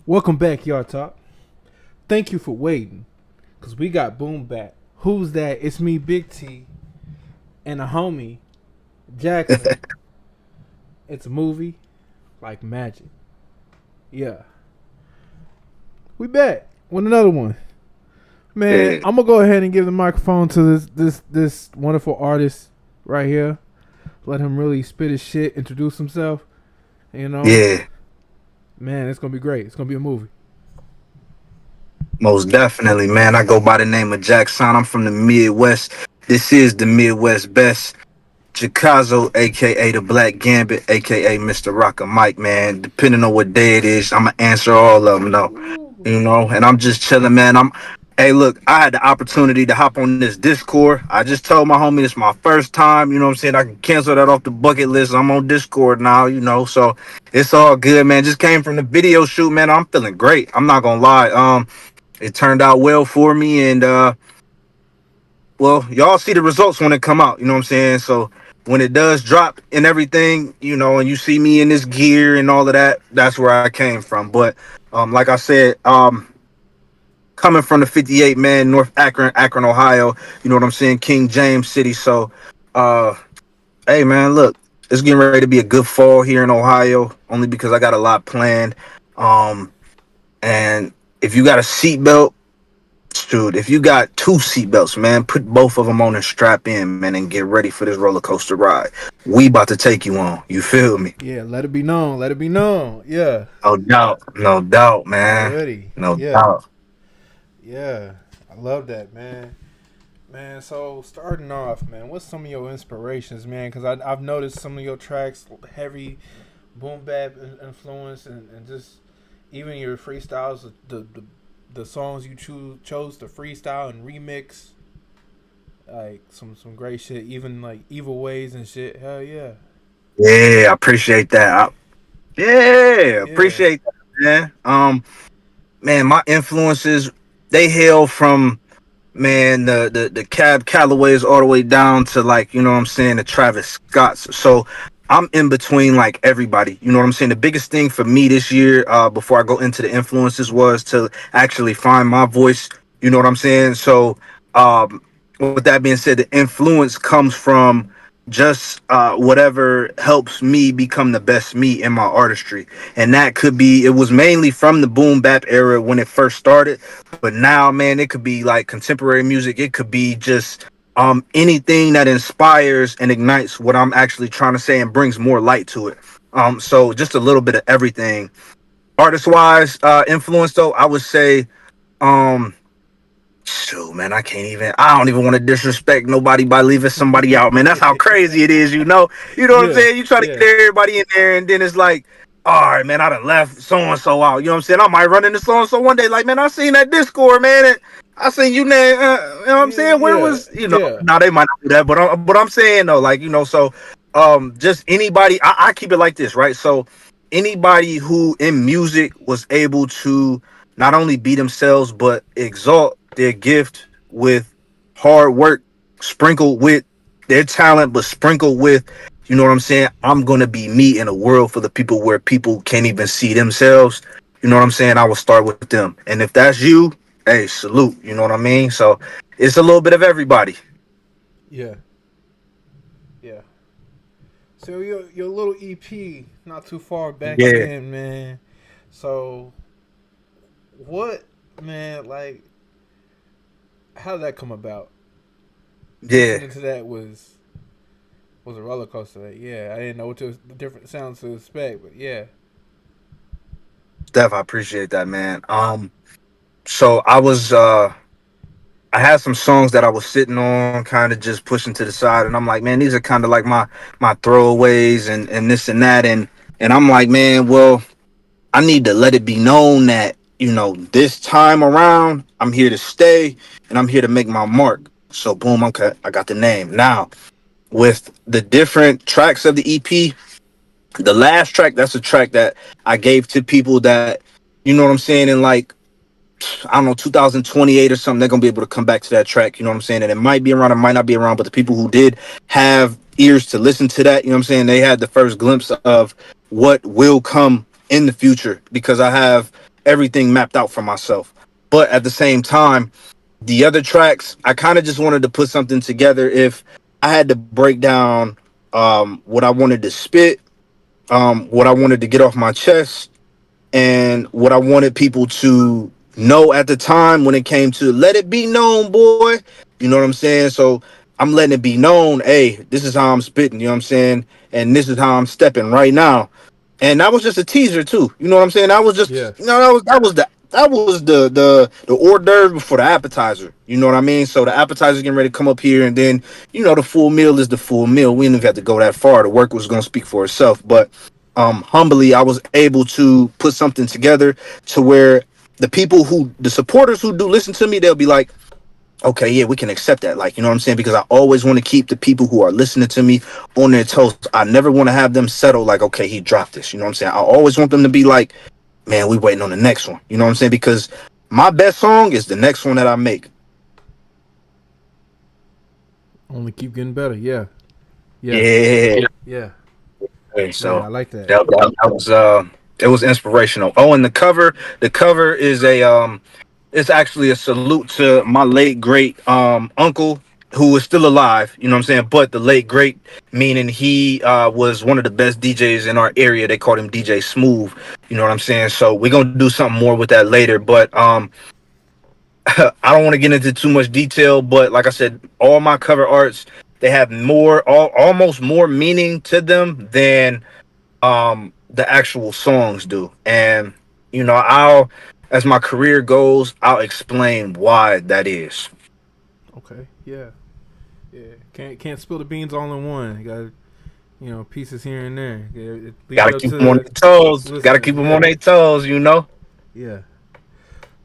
Welcome back, y'all talk. Thank you for waiting, cause we got Boom back. Who's that? It's me, Big T, and a homie, Jaxsaun. It's a movie like magic. Yeah, we back with another one. Man, Yeah, I'm gonna go ahead and give the microphone to this wonderful artist right here. Let him really spit his shit, introduce himself. You know, yeah, man, it's gonna be great. It's gonna be a movie. most definitely, man. I go by the name of Jaxsaun. I'm from the Midwest. This is the Midwest best. Chicago, aka the Black Gambit, aka Mr. Rocker Mike, man. Depending on what day it is, I'ma answer all of them, though. Ooh. You know, and I'm just chilling, man. Hey, look, I had the opportunity to hop on this Discord. I just told my homie it's my first time. You know what I'm saying? I can cancel that off the bucket list. I'm on Discord now, so it's all good, man. Just came from the video shoot, man. I'm feeling great. I'm not gonna lie. It turned out well for me, and well, y'all see the results when it come out. You know what I'm saying? So when it does drop and everything, and you see me in this gear and all of that, that's where I came from. But like I said, coming from the 58 man, North Akron, Ohio. You know what I'm saying? King James City. So, uh, hey man, look, it's getting ready to be a good fall here in Ohio. Only because I got a lot planned. Um, and if you got a seatbelt, dude, if you got two seatbelts, man, put both of them on and strap in, man, and get ready for this roller coaster ride. We about to take you on. You feel me? Yeah, let it be known. Let it be known. Yeah, No doubt. No doubt, man. already. No Yeah, doubt. yeah. I love that, man. Man, so starting off, man, what's some of your inspirations, man? Because I've noticed some of your tracks heavy boom bap influence, and just even your freestyles, the songs you chose to freestyle and remix, like some great shit. Even like evil ways and shit. Hell yeah, Yeah, I appreciate that. Yeah, yeah, appreciate that, man. Man, my influences, they hail from, man, the Cab Callaways all the way down to, like, you know what I'm saying, the Travis Scotts. So I'm in between, like, everybody. You know what I'm saying? The biggest thing for me this year, before I go into the influences, was to actually find my voice. You know what I'm saying? So with that being said, the influence comes from just whatever helps me become the best me in my artistry. And that could be, it was mainly from the boom bap era when it first started, but now, man, it could be like contemporary music. It could be just anything that inspires and ignites what I'm actually trying to say and brings more light to it. So just a little bit of everything. Artist wise, influence though, I would say, um shoot, man, I don't even want to disrespect nobody by leaving somebody out, man. That's how crazy it is, you know. You know what I'm yeah, saying? You try to get yeah, everybody in there, and then it's like, all right, man, I done left so and so out. You know what I'm saying? I might run into so and so one day, like, man, I seen that Discord, man, and I seen you, man. You know what I'm saying? Where yeah, was, yeah, now they might not do that, but I'm saying though, like, so just anybody, I keep it like this, right? So anybody who in music was able to not only be themselves but exalt their gift with hard work sprinkled with their talent, but sprinkled with, you know what I'm saying, I'm gonna be me in a world for the people where people can't even see themselves. You know what I'm saying? I will start with them, and if that's you, hey, salute. You know what I mean? So it's a little bit of everybody. yeah, yeah. So your little EP not too far back Yeah, then, man. So what, man? Like, how did that come about? yeah. Listening to that was a roller coaster. Like, yeah, I didn't know what the different sounds to expect, but yeah, Steph, I appreciate that, man. So I had some songs that I was sitting on, kind of just pushing to the side, and I'm like, man, these are kind of like my throwaways and this and that, and I'm like, man, well, I need to let it be known that, this time around, I'm here to stay and I'm here to make my mark. So boom, okay, I got the name now. With the different tracks of the EP, the last track, that's a track that I gave to people that, you know what I'm saying, in like, I don't know, 2028 or something, they're gonna be able to come back to that track. You know what I'm saying? And it might be around, it might not be around, but the people who did have ears to listen to that, you know what I'm saying, they had the first glimpse of what will come in the future. Because I have everything mapped out for myself. But at the same time, the other tracks, I kind of just wanted to put something together. If I had to break down what I wanted to spit, what I wanted to get off my chest, and what I wanted people to know at the time when it came to let it be known, boy. You know what I'm saying? So I'm letting it be known, hey, this is how I'm spitting, you know what I'm saying? And this is how I'm stepping right now. And that was just a teaser too. You know what I'm saying? That was Yeah. just that was the hors d'oeuvre before the appetizer. You know what I mean? So the appetizer getting ready to come up here, and then the full meal is the full meal. We didn't even have to go that far. The work was gonna speak for itself. But humbly, I was able to put something together to where the supporters who do listen to me, they'll be like, okay, yeah, we can accept that. Like, you know what I'm saying? Because I always want to keep the people who are listening to me on their toes. I never want to have them settle like, okay, he dropped this. You know what I'm saying? I always want them to be like, man, we waiting on the next one. You know what I'm saying? Because my best song is the next one that I make. Only keep getting better. Yeah. Yeah. Yeah. Yeah. Okay, Yeah. so I like that. that was it was inspirational. Oh, and the cover is a it's actually a salute to my late great uncle who is still alive, you know what I'm saying? But the late great meaning he was one of the best DJs in our area. They called him DJ Smooth, you know what I'm saying? So we're gonna do something more with that later. But I don't want to get into too much detail, but like I said, all my cover arts, they have almost more meaning to them than the actual songs do. And I'll, as my career goes, I'll explain why that is. Okay. Yeah. Yeah. Can't spill the beans all in one. You got pieces here and there. Yeah, leave it Gotta up keep to them on the their toes. Gotta listeners. keep them on Yeah. their toes. Yeah.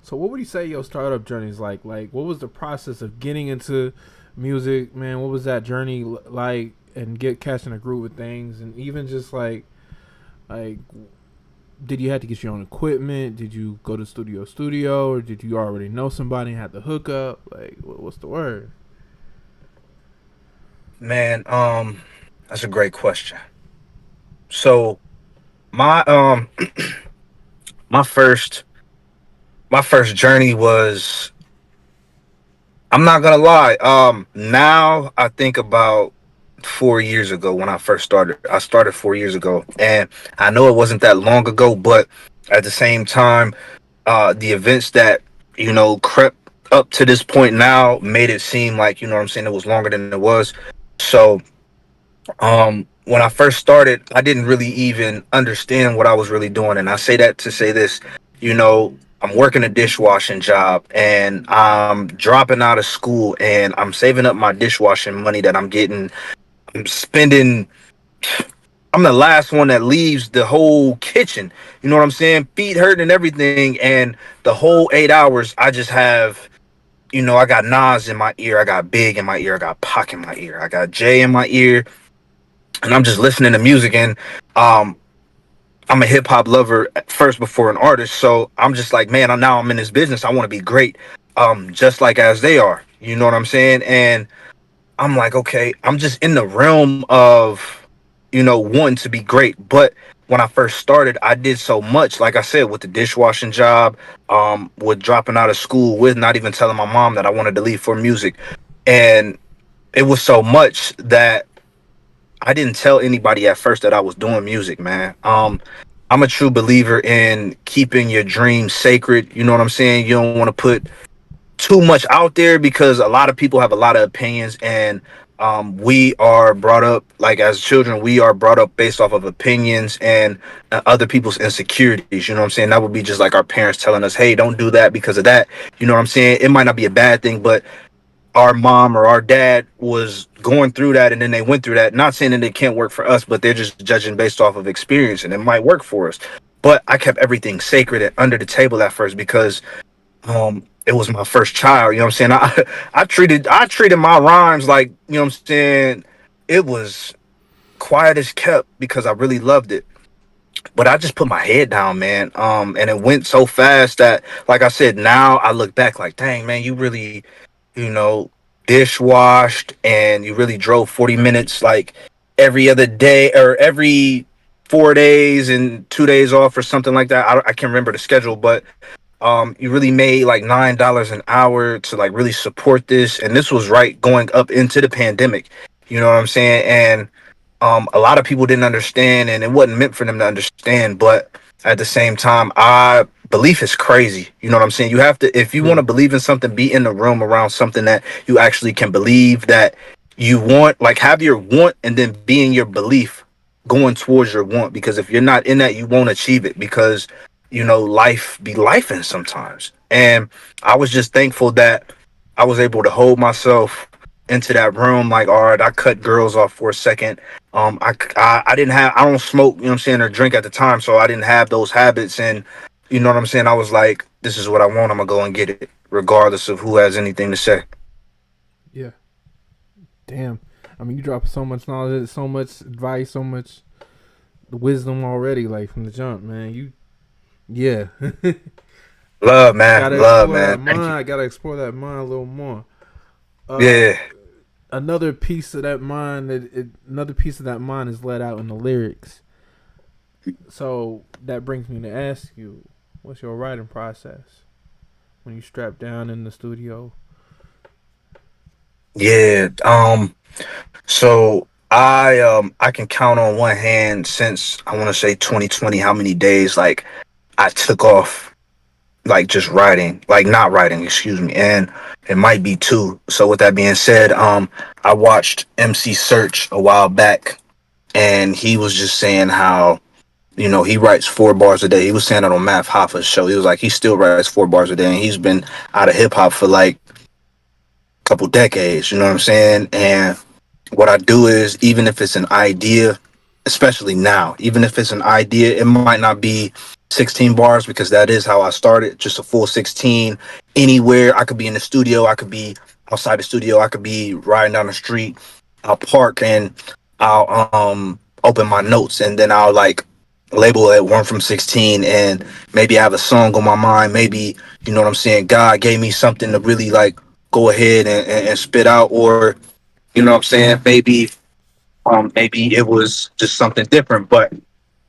So what would you say your startup journey is like? Like, what was the process of getting into music, man? What was that journey like? And get catching a groove with things, and even just like, did you have to get your own equipment? Did you go to studio, or did you already know somebody and had to hook up? Like, what's the word? Man, that's a great question. So my my first my first journey was, I'm not gonna lie. Now I think about 4 years ago when I first started. I started 4 years ago, and I know it wasn't that long ago, but at the same time, the events that crept up to this point now made it seem like, what I'm saying, it was longer than it was. So when I first started, I didn't really even understand what I was really doing. And I say that to say this, I'm working a dishwashing job, and I'm dropping out of school, and I'm saving up my dishwashing money that I'm getting. I'm spending, I'm the last one that leaves the whole kitchen. You know what I'm saying? Feet hurting and everything. And the whole 8 hours, I just have, I got Nas in my ear. I got Big in my ear. I got Pac in my ear. I got Jay in my ear. And I'm just listening to music. And um, I'm a hip hop lover first before an artist. So I'm just like, man, now I'm in this business. I want to be great, just like as they are. You know what I'm saying? And I'm like, okay, I'm just in the realm of, wanting to be great. But when I first started, I did so much, like I said, with the dishwashing job, with dropping out of school, with not even telling my mom that I wanted to leave for music. And it was so much that I didn't tell anybody at first that I was doing music, man. I'm a true believer in keeping your dreams sacred. You know what I'm saying? You don't want to put too much out there because a lot of people have a lot of opinions, and we are brought up, like as children, we are brought up based off of opinions and other people's insecurities. You know what I'm saying? That would be just like our parents telling us, hey, don't do that because of that. You know what I'm saying? It might not be a bad thing, but our mom or our dad was going through that, and then they went through that. Not saying that it can't work for us, but they're just judging based off of experience, and it might work for us. But I kept everything sacred and under the table at first because it was my first child. You know what I'm saying? I treated my rhymes like, you know what I'm saying, it was quiet as kept because I really loved it. But I just put my head down, man. And it went so fast that, like I said, now I look back like, dang, man, you really, you know, dishwashed, and you really drove 40 minutes like every other day or every 4 days and 2 days off or something like that. I can't remember the schedule, but you really made like $9 an hour to like really support this, and this was right going up into the pandemic. You know what I'm saying? And a lot of people didn't understand, and it wasn't meant for them to understand. But at the same time, I belief is crazy. You know what I'm saying? You have to, if you want Yeah. to believe in something, be in the room around something that you actually can believe that you want. Like have your want, and then be in your belief going towards your want. Because if you're not in that, you won't achieve it. Because life be lifing sometimes. And I was just thankful that I was able to hold myself into that room. Like, all right, I cut girls off for a second. I didn't have, I don't smoke, you know what I'm saying, or drink at the time. So I didn't have those habits. And you know what I'm saying? I was like, this is what I want. I'm going to go and get it, regardless of who has anything to say. Yeah. Damn. I mean, you drop so much knowledge, so much advice, so much wisdom already, like from the jump, man. Yeah. Love, man. Gotta Love, explore man. that Thank you. mind. Gotta explore that mind a little more. Uh, Yeah. Another piece of that mind another piece of that mind is let out in the lyrics. So that brings me to ask you, what's your writing process when you strap down in the studio? Yeah. So I can count on one hand since I want to say 2020 how many days like I took off like just writing, like not writing, excuse me, and it might be two. So with that being said, I watched MC Search a while back, and he was just saying how he writes 4 bars a day. He was saying it on Math Hoffa's show. He was like he still writes 4 bars a day, and he's been out of hip hop for like a couple decades. You know what I'm saying? And what I do is even if it's an idea, especially now, even if it's an idea, it might not be 16 bars because that is how I started, just a full 16 anywhere. I could be in the studio, I could be outside the studio, I could be riding down the street. I'll park and I'll open my notes, and then I'll like label it 1 from 16, and maybe I have a song on my mind. Maybe, you know what I'm saying, God gave me something to really like go ahead and spit out, or you know what I'm saying, maybe it was just something different. But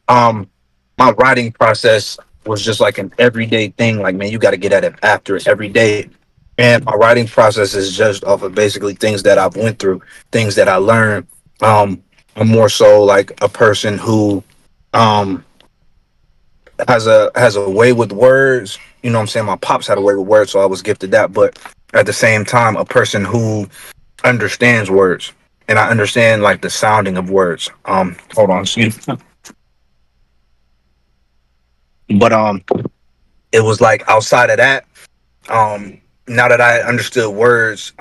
um my writing process was just like an everyday thing. Like, man, you got to get at it after it every day. And my writing process is just off of basically things that I've went through, things that I learned. um I'm more so like a person who um has a way with words. You know what I'm saying? My pops had a way with words, so I was gifted that. But at the same time, a person who understands words, and I understand like the sounding of words. Hold on, excuse me. But it was like outside of that, now that I understood words,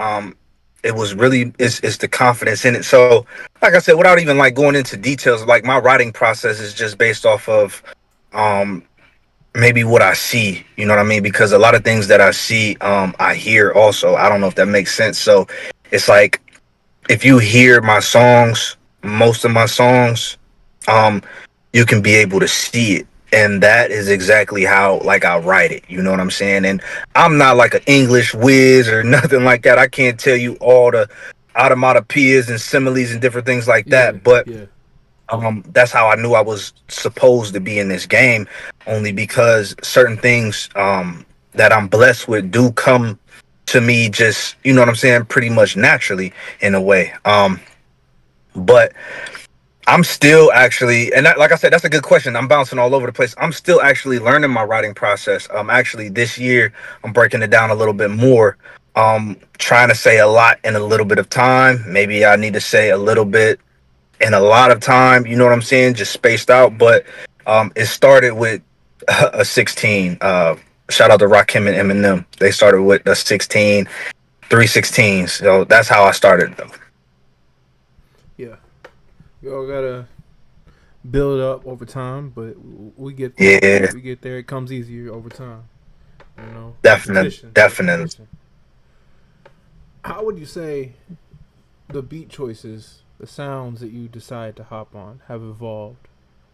it was really it's the confidence in it. So, like I said, without even like going into details, like my writing process is just based off of um maybe what I see, you know what I mean? Because a lot of things that I see, I hear also. I don't know if that makes sense. So it's like if you hear my songs, most of my songs, um, you can be able to see it. And that is exactly how like I write it. You know what I'm saying? And I'm not like an English whiz or nothing like that. I can't tell you all the automatopoeias and similes and different things like Yeah, that. But yeah, that's how I knew I was supposed to be in this game, only because certain things that I'm blessed with do come to me just, you know what I'm saying, pretty much naturally in a way. But I'm still actually, and that, like I said, that's a good question. I'm bouncing all over the place. I'm still actually learning my writing process. Actually, this year I'm breaking it down a little bit more. Trying to say a lot in a little bit of time. Maybe I need to say a little bit in a lot of time. You know what I'm saying? Just spaced out. But it started with a 16. Shout out to Rakim and Eminem. They started with a 16, 3 16s. So that's how I started. yeah. We all gotta build up over time, but we get there. Yeah, We get there. It comes easier over time. You know, definitely, repetition, definitely. repetition. How would you say the beat choices, the sounds that you decide to hop on, have evolved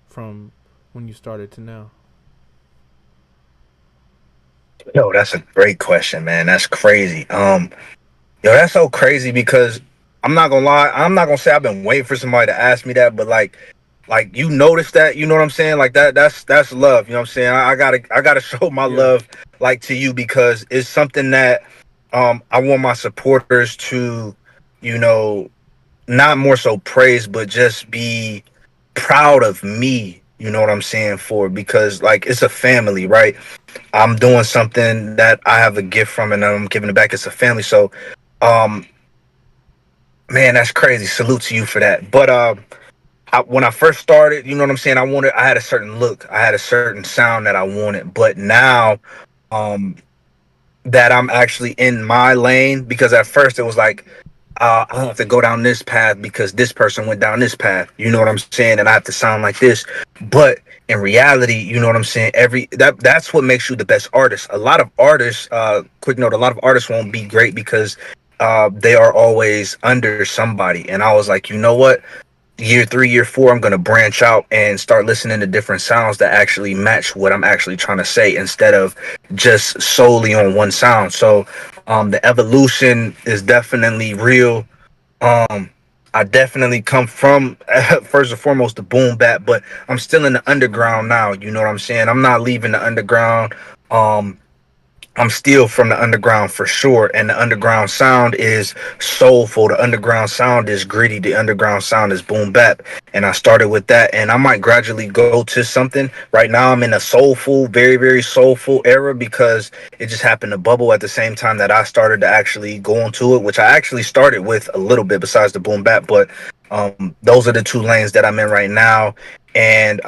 from when you started to now? Yo, that's a great question, man. That's crazy. Yo, that's so crazy because I'm not gonna lie. I'm not gonna say I've been waiting for somebody to ask me that, but like like you notice that, you know what I'm saying? Like that's love, you know what I'm saying? I gotta show my Yeah. love like to you because it's something that I want my supporters to, you know, not more so praise, but just be proud of me, you know what I'm saying, for because like it's a family, right? I'm doing something that I have a gift from and I'm giving it back. It's a family. So um man, that's crazy. Salute to you for that. But when I first started, you know what I'm saying, I had a certain look, I had a certain sound that I wanted, but now um that I'm actually in my lane, because at first it was like I have to go down this path because this person went down this path. You know what I'm saying? And I have to sound like this. But in reality, you know what I'm saying? That's what makes you the best artist. A lot of artists, quick note, a lot of artists won't be great because they are always under somebody. And I was like, you know what? Year 3, year 4, I'm gonna branch out and start listening to different sounds that actually match what I'm actually trying to say instead of just solely on one sound. So the evolution is definitely real. um I definitely come from first and foremost the boom bap, but I'm still in the underground now, you know what I'm saying? I'm not leaving the underground. um I'm still from the underground for sure, and the underground sound is soulful. The underground sound is gritty. The underground sound is boom bap, and I started with that. And I might gradually go to something. Right now, I'm in a soulful, very very soulful era because it just happened to bubble at the same time that I started to actually go into it, which I actually started with a little bit besides the boom bap. But those are the two lanes that I'm in right now. And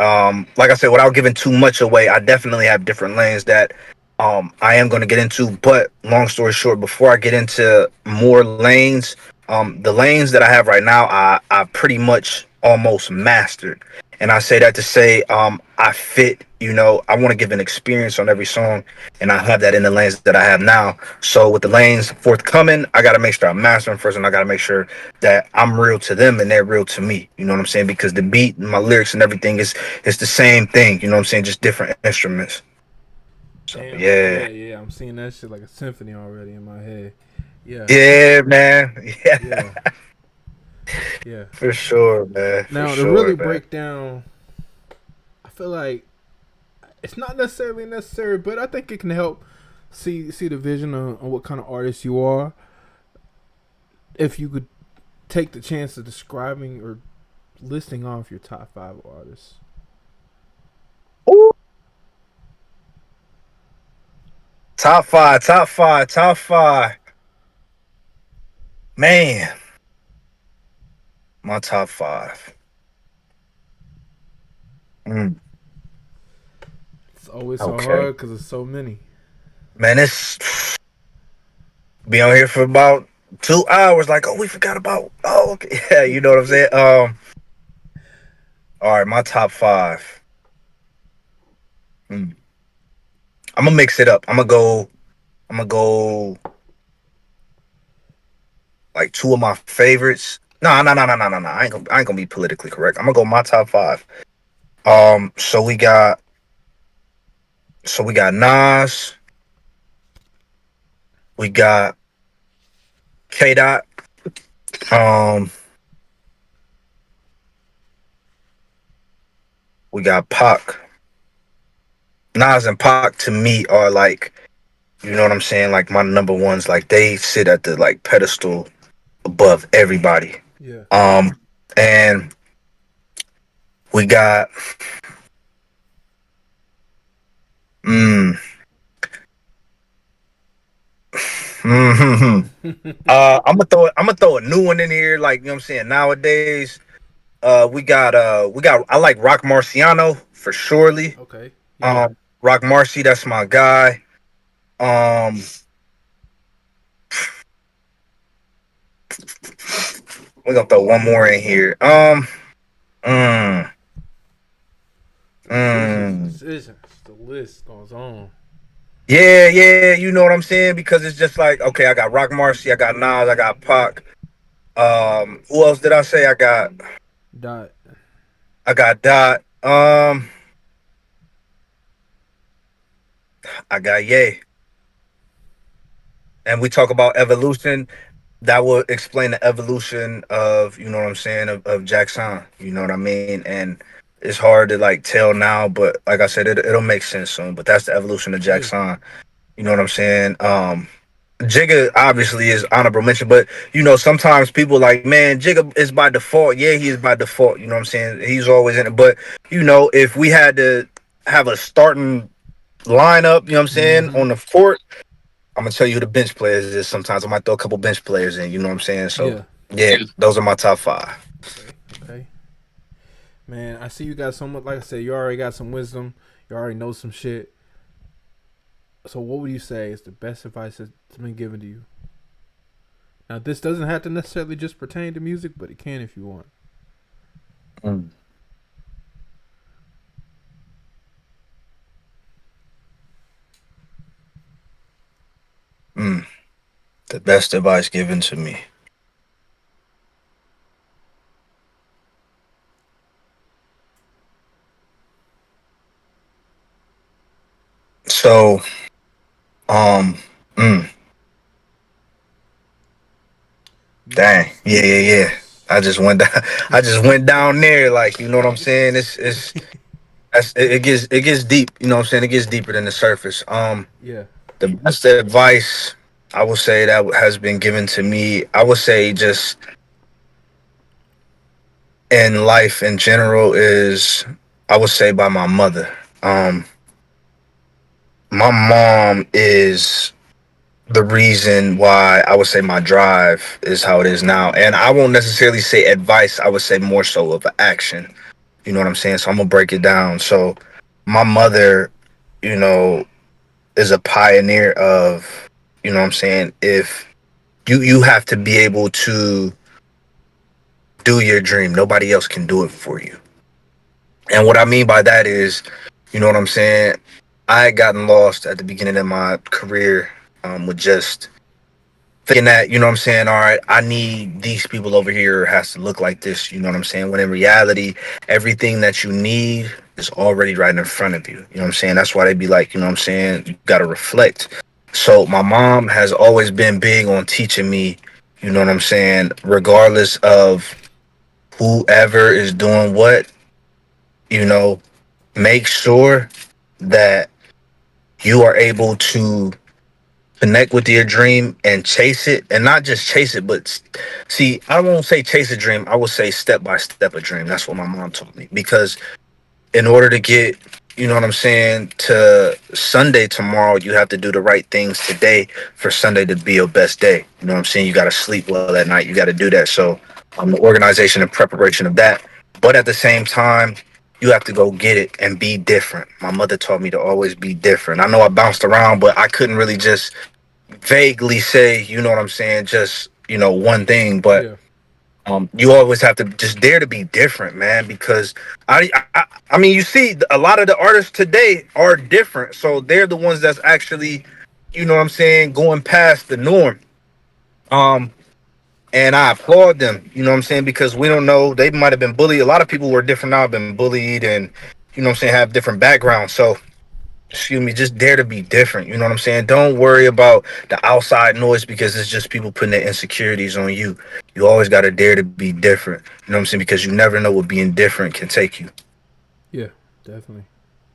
like I said, without giving too much away, I definitely have different lanes that I am going to get into. But long story short, before I get into more lanes, the lanes that I have right now, I pretty much almost mastered. And I say that to say, I fit, you know, I want to give an experience on every song, and I have that in the lanes that I have now. So with the lanes forthcoming, I got to make sure I master them first, and I got to make sure that I'm real to them and they're real to me. You know what I'm saying? Because the beat, and my lyrics, and everything is the same thing. You know what I'm saying? Just different instruments. So Damn. yeah. Yeah, yeah. I'm seeing that shit like a symphony already in my head. Yeah, Yeah, man. Yeah, yeah, yeah. for sure, man. For Now to really sure, man. break down, I feel like it's not necessarily necessary, but I think it can help see the vision on what kind of artist you are. If you could take the chance of describing or listing off your top 5 artists. Ooh. Top five, top five, top five. Man, my top five. Mm, It's always so okay. hard because there's so many. Man, it's be on here for about 2 hours. Like, oh, we forgot about. Oh, okay. Yeah, you know what I'm saying. All right, my top five. Mm. I'm gonna mix it up. I'm gonna go. I'm gonna go like two of my favorites. No, no, no, no, no, no, no. I ain't gonna be politically correct. I'm gonna go my top five. So we got Nas, we got K Dot, um, we got Pac. Nas and Pac to me are like, you know what I'm saying, like my number ones. Like they sit at the like pedestal above everybody. Yeah. Um, and we got mm, I'm gonna throw a new one in here, like you know what I'm saying. Nowadays, we got I like Rock Marciano for surely. Okay. Yeah. Um, Rock Marcy, that's my guy. Um, we're gonna throw one more in here. Mm, Decisions, mm. decisions. The list goes on. Yeah, yeah, you know what I'm saying? Because it's just like, okay, I got Rock Marcy, I got Nas, I got Pac. Who else did I say? Dot. I got Dot. I got Ye. And we talk about evolution. that would explain the evolution of, you know what I'm saying, of Jaxsaun. You know what I mean? And it's hard to like tell now, but like I said, it'll make sense soon. But that's the evolution of Yeah. Jaxsaun. You know what I'm saying? Jigga obviously is honorable mention, but you know, sometimes people like, man, Jigga is by default. Yeah, he is by default. You know what I'm saying? He's always in it. But you know, if we had to have a starting lineup, you know what I'm saying, Mm-hmm. on the court, I'm gonna tell you who the bench players is. Sometimes I might throw a couple bench players in. You know what I'm saying? So Yeah. yeah, those are my top five. Okay. Okay. Man, I see you got so much. Like I said, you already got some wisdom. You already know some shit. So, what would you say is the best advice that's been given to you? Now, this doesn't have to necessarily just pertain to music, but it can if you want. Mm. Mm. The best advice given to me. So, um, mm, You dang, lost. yeah, You yeah, yeah. lost. I just went down. I just went down there, like you know what I'm saying. It gets deep. You know what I'm saying. It gets deeper than the surface. Yeah. The best advice I would say that has been given to me, I would say just in life in general is, I would say by my mother. My mom is the reason why I would say my drive is how it is now. And I won't necessarily say advice, I would say more so of action. You know what I'm saying? So I'm gonna break it down. So my mother, you know, is a pioneer of, you know what I'm saying, if you have to be able to do your dream. Nobody else can do it for you. And what I mean by that is, you know what I'm saying? I had gotten lost at the beginning of my career, with just thinking that, you know what I'm saying, all right, I need these people over here has to look like this, you know what I'm saying? When in reality, everything that you need is already right in front of you. You know what I'm saying? That's why they be like, you know what I'm saying, you gotta reflect. So my mom has always been big on teaching me, you know what I'm saying, regardless of whoever is doing what, you know, make sure that you are able to connect with your dream and chase it, and not just chase it, but see, I won't say chase a dream, I will say step by step a dream. That's what my mom told me, because in order to get, you know what I'm saying, to Sunday tomorrow, you have to do the right things today for Sunday to be your best day. You know what I'm saying? You got to sleep well at night. You got to do that. So, the organization and preparation of that. But at the same time, you have to go get it and be different. My mother taught me to always be different. I know I bounced around, but I couldn't really just vaguely say, you know what I'm saying, just, you know, one thing. But Yeah. you always have to just dare to be different, man, because I mean, you see, a lot of the artists today are different, so they're the ones that's actually, you know what I'm saying, going past the norm. Um, and I applaud them, you know what I'm saying, because we don't know, they might have been bullied. A lot of people who are different now have been bullied, and you know what I'm saying, have different backgrounds. So excuse me, just dare to be different. You know what I'm saying? Don't worry about the outside noise, because it's just people putting their insecurities on you. You always got to dare to be different. You know what I'm saying? Because you never know what being different can take you. Yeah. Definitely.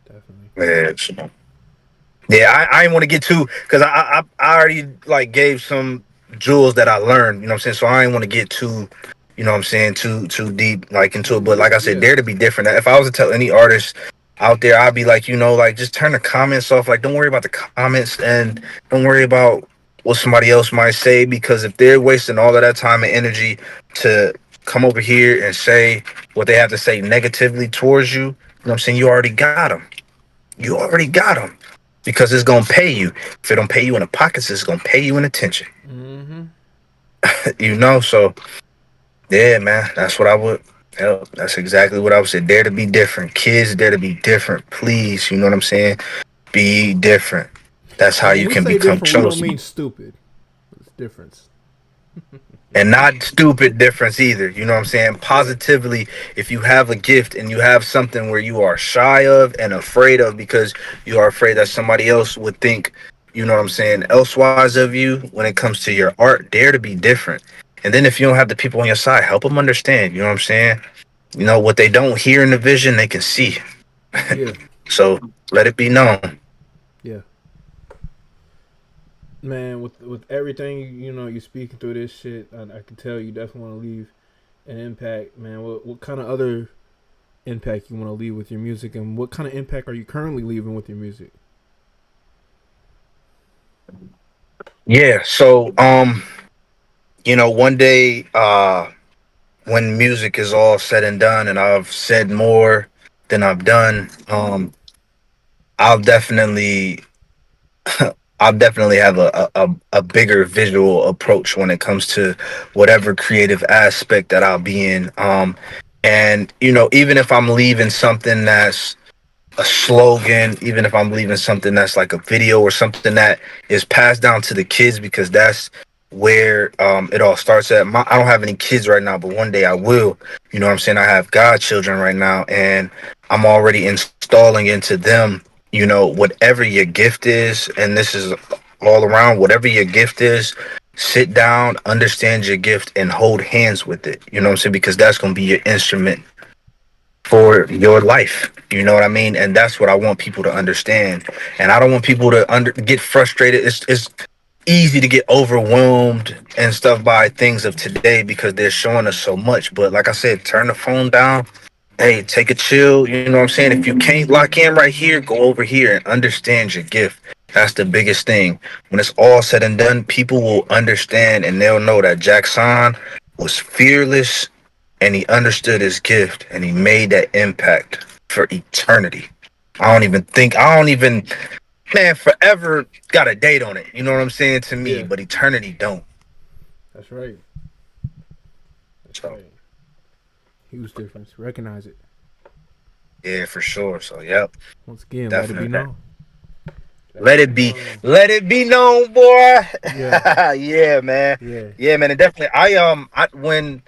Definitely. Yeah, so, yeah, I didn't want to get too, because I already like gave some jewels that I learned. You know what I'm saying? So I didn't want to get too, you know what I'm saying, too deep like into it. But like I said, Yeah. dare to be different. If I was to tell any artist out there, I'd be like, you know, like just turn the comments off. Like, don't worry about the comments, and don't worry about what somebody else might say, because if they're wasting all of that time and energy to come over here and say what they have to say negatively towards you, you know what I'm saying? You already got them. You already got them, because it's gonna pay you. If it don't pay you in the pockets, it's gonna pay you in attention. Mm-hmm. You know, so yeah, man, that's what I would. Hell, that's exactly what I would say. Dare to be different, kids. Dare to be different, please. You know what I'm saying? Be different. That's how And when you we can say become different, we don't chosen. mean stupid. It's difference. And not stupid difference either. You know what I'm saying? Yeah. Positively, if you have a gift and you have something where you are shy of and afraid of, because you are afraid that somebody else would think you know what I'm saying, elsewise of you when it comes to your art, dare to be different. And then if you don't have the people on your side, help them understand, you know what I'm saying? You know, what they don't hear in the vision, they can see. Yeah, So let it be known. yeah. Man, with everything you know, you speaking through this shit, I can tell you definitely want to leave an impact, man. What kind of other impact you want to leave with your music, and what kind of impact are you currently leaving with your music? Yeah, so you know, one day when music is all said and done and I've said more than I've done, I'll definitely I'll definitely have a bigger visual approach when it comes to whatever creative aspect that I'll be in. And you know, even if I'm leaving something that's a slogan, even if I'm leaving something that's like a video or something that is passed down to the kids, because that's where it all starts at. I don't have any kids right now, but one day I will. You know what I'm saying? I have godchildren right now, and I'm already installing into them, you know, whatever your gift is, and this is all around, whatever your gift is, sit down, understand your gift, and hold hands with it. You know what I'm saying? Because that's going to be your instrument for your life. You know what I mean? And that's what I want people to understand. And I don't want people to get frustrated. It's easy to get overwhelmed and stuff by things of today because they're showing us so much. But like I said, turn the phone down. Hey, take a chill. You know what I'm saying? If you can't lock in right here, go over here and understand your gift. That's the biggest thing. When it's all said and done, people will understand and they'll know that Jaxsaun was fearless and he understood his gift and he made that impact for eternity. I don't even, man, forever got a date on it. You know what I'm saying to me, Yeah, but eternity don't. that's right. That's So, right. Huge difference. Recognize it. yeah, for sure. So, yep, Once again, let it be definitely. known. Let it be known. Let it be known, boy. Yeah, Yeah, man. yeah, Yeah, man. And definitely, when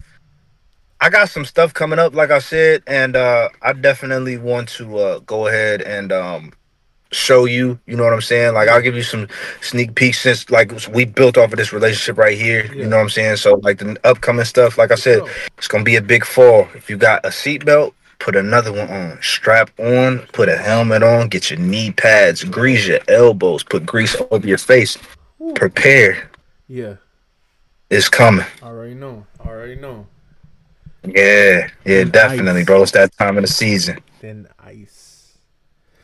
I got some stuff coming up, like I said, and I definitely want to go ahead and show you, you know what I'm saying? Like I'll yeah, give you some sneak peeks since like we built off of this relationship right here, you yeah. know what I'm saying? So like the upcoming stuff, like I For said, sure. it's gonna be a big fall. If you got a seatbelt, put another one on. Strap on, That's put a right. helmet on, get your knee pads, grease your elbows, put grease over your face. Woo. Prepare. Yeah. It's coming. Already know. Already know. Yeah, yeah, Thin definitely, ice. bro. It's that time of the season. Thin ice.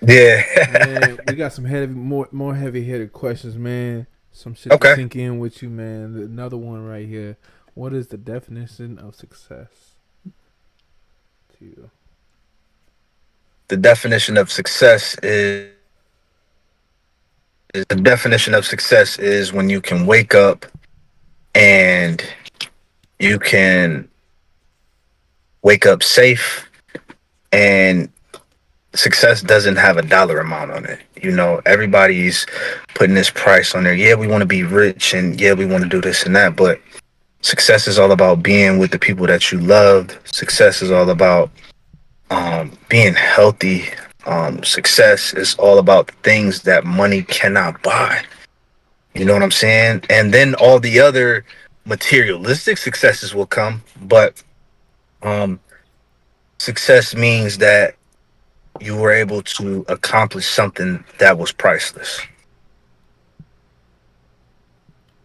Yeah. Man, we got some more heavy hitter questions, man. Some shit to Okay. sink in with you, man. Another one right here. What is the definition of success to you? The definition of success is when you can wake up and you can wake up safe, and success doesn't have a dollar amount on it. You know, everybody's putting this price on there. Yeah, we want to be rich and yeah, we want to do this and that, but success is all about being with the people that you loved. Success is all about being healthy. Success is all about things that money cannot buy. You know what I'm saying? And then all the other materialistic successes will come, but um, success means that you were able to accomplish something that was priceless.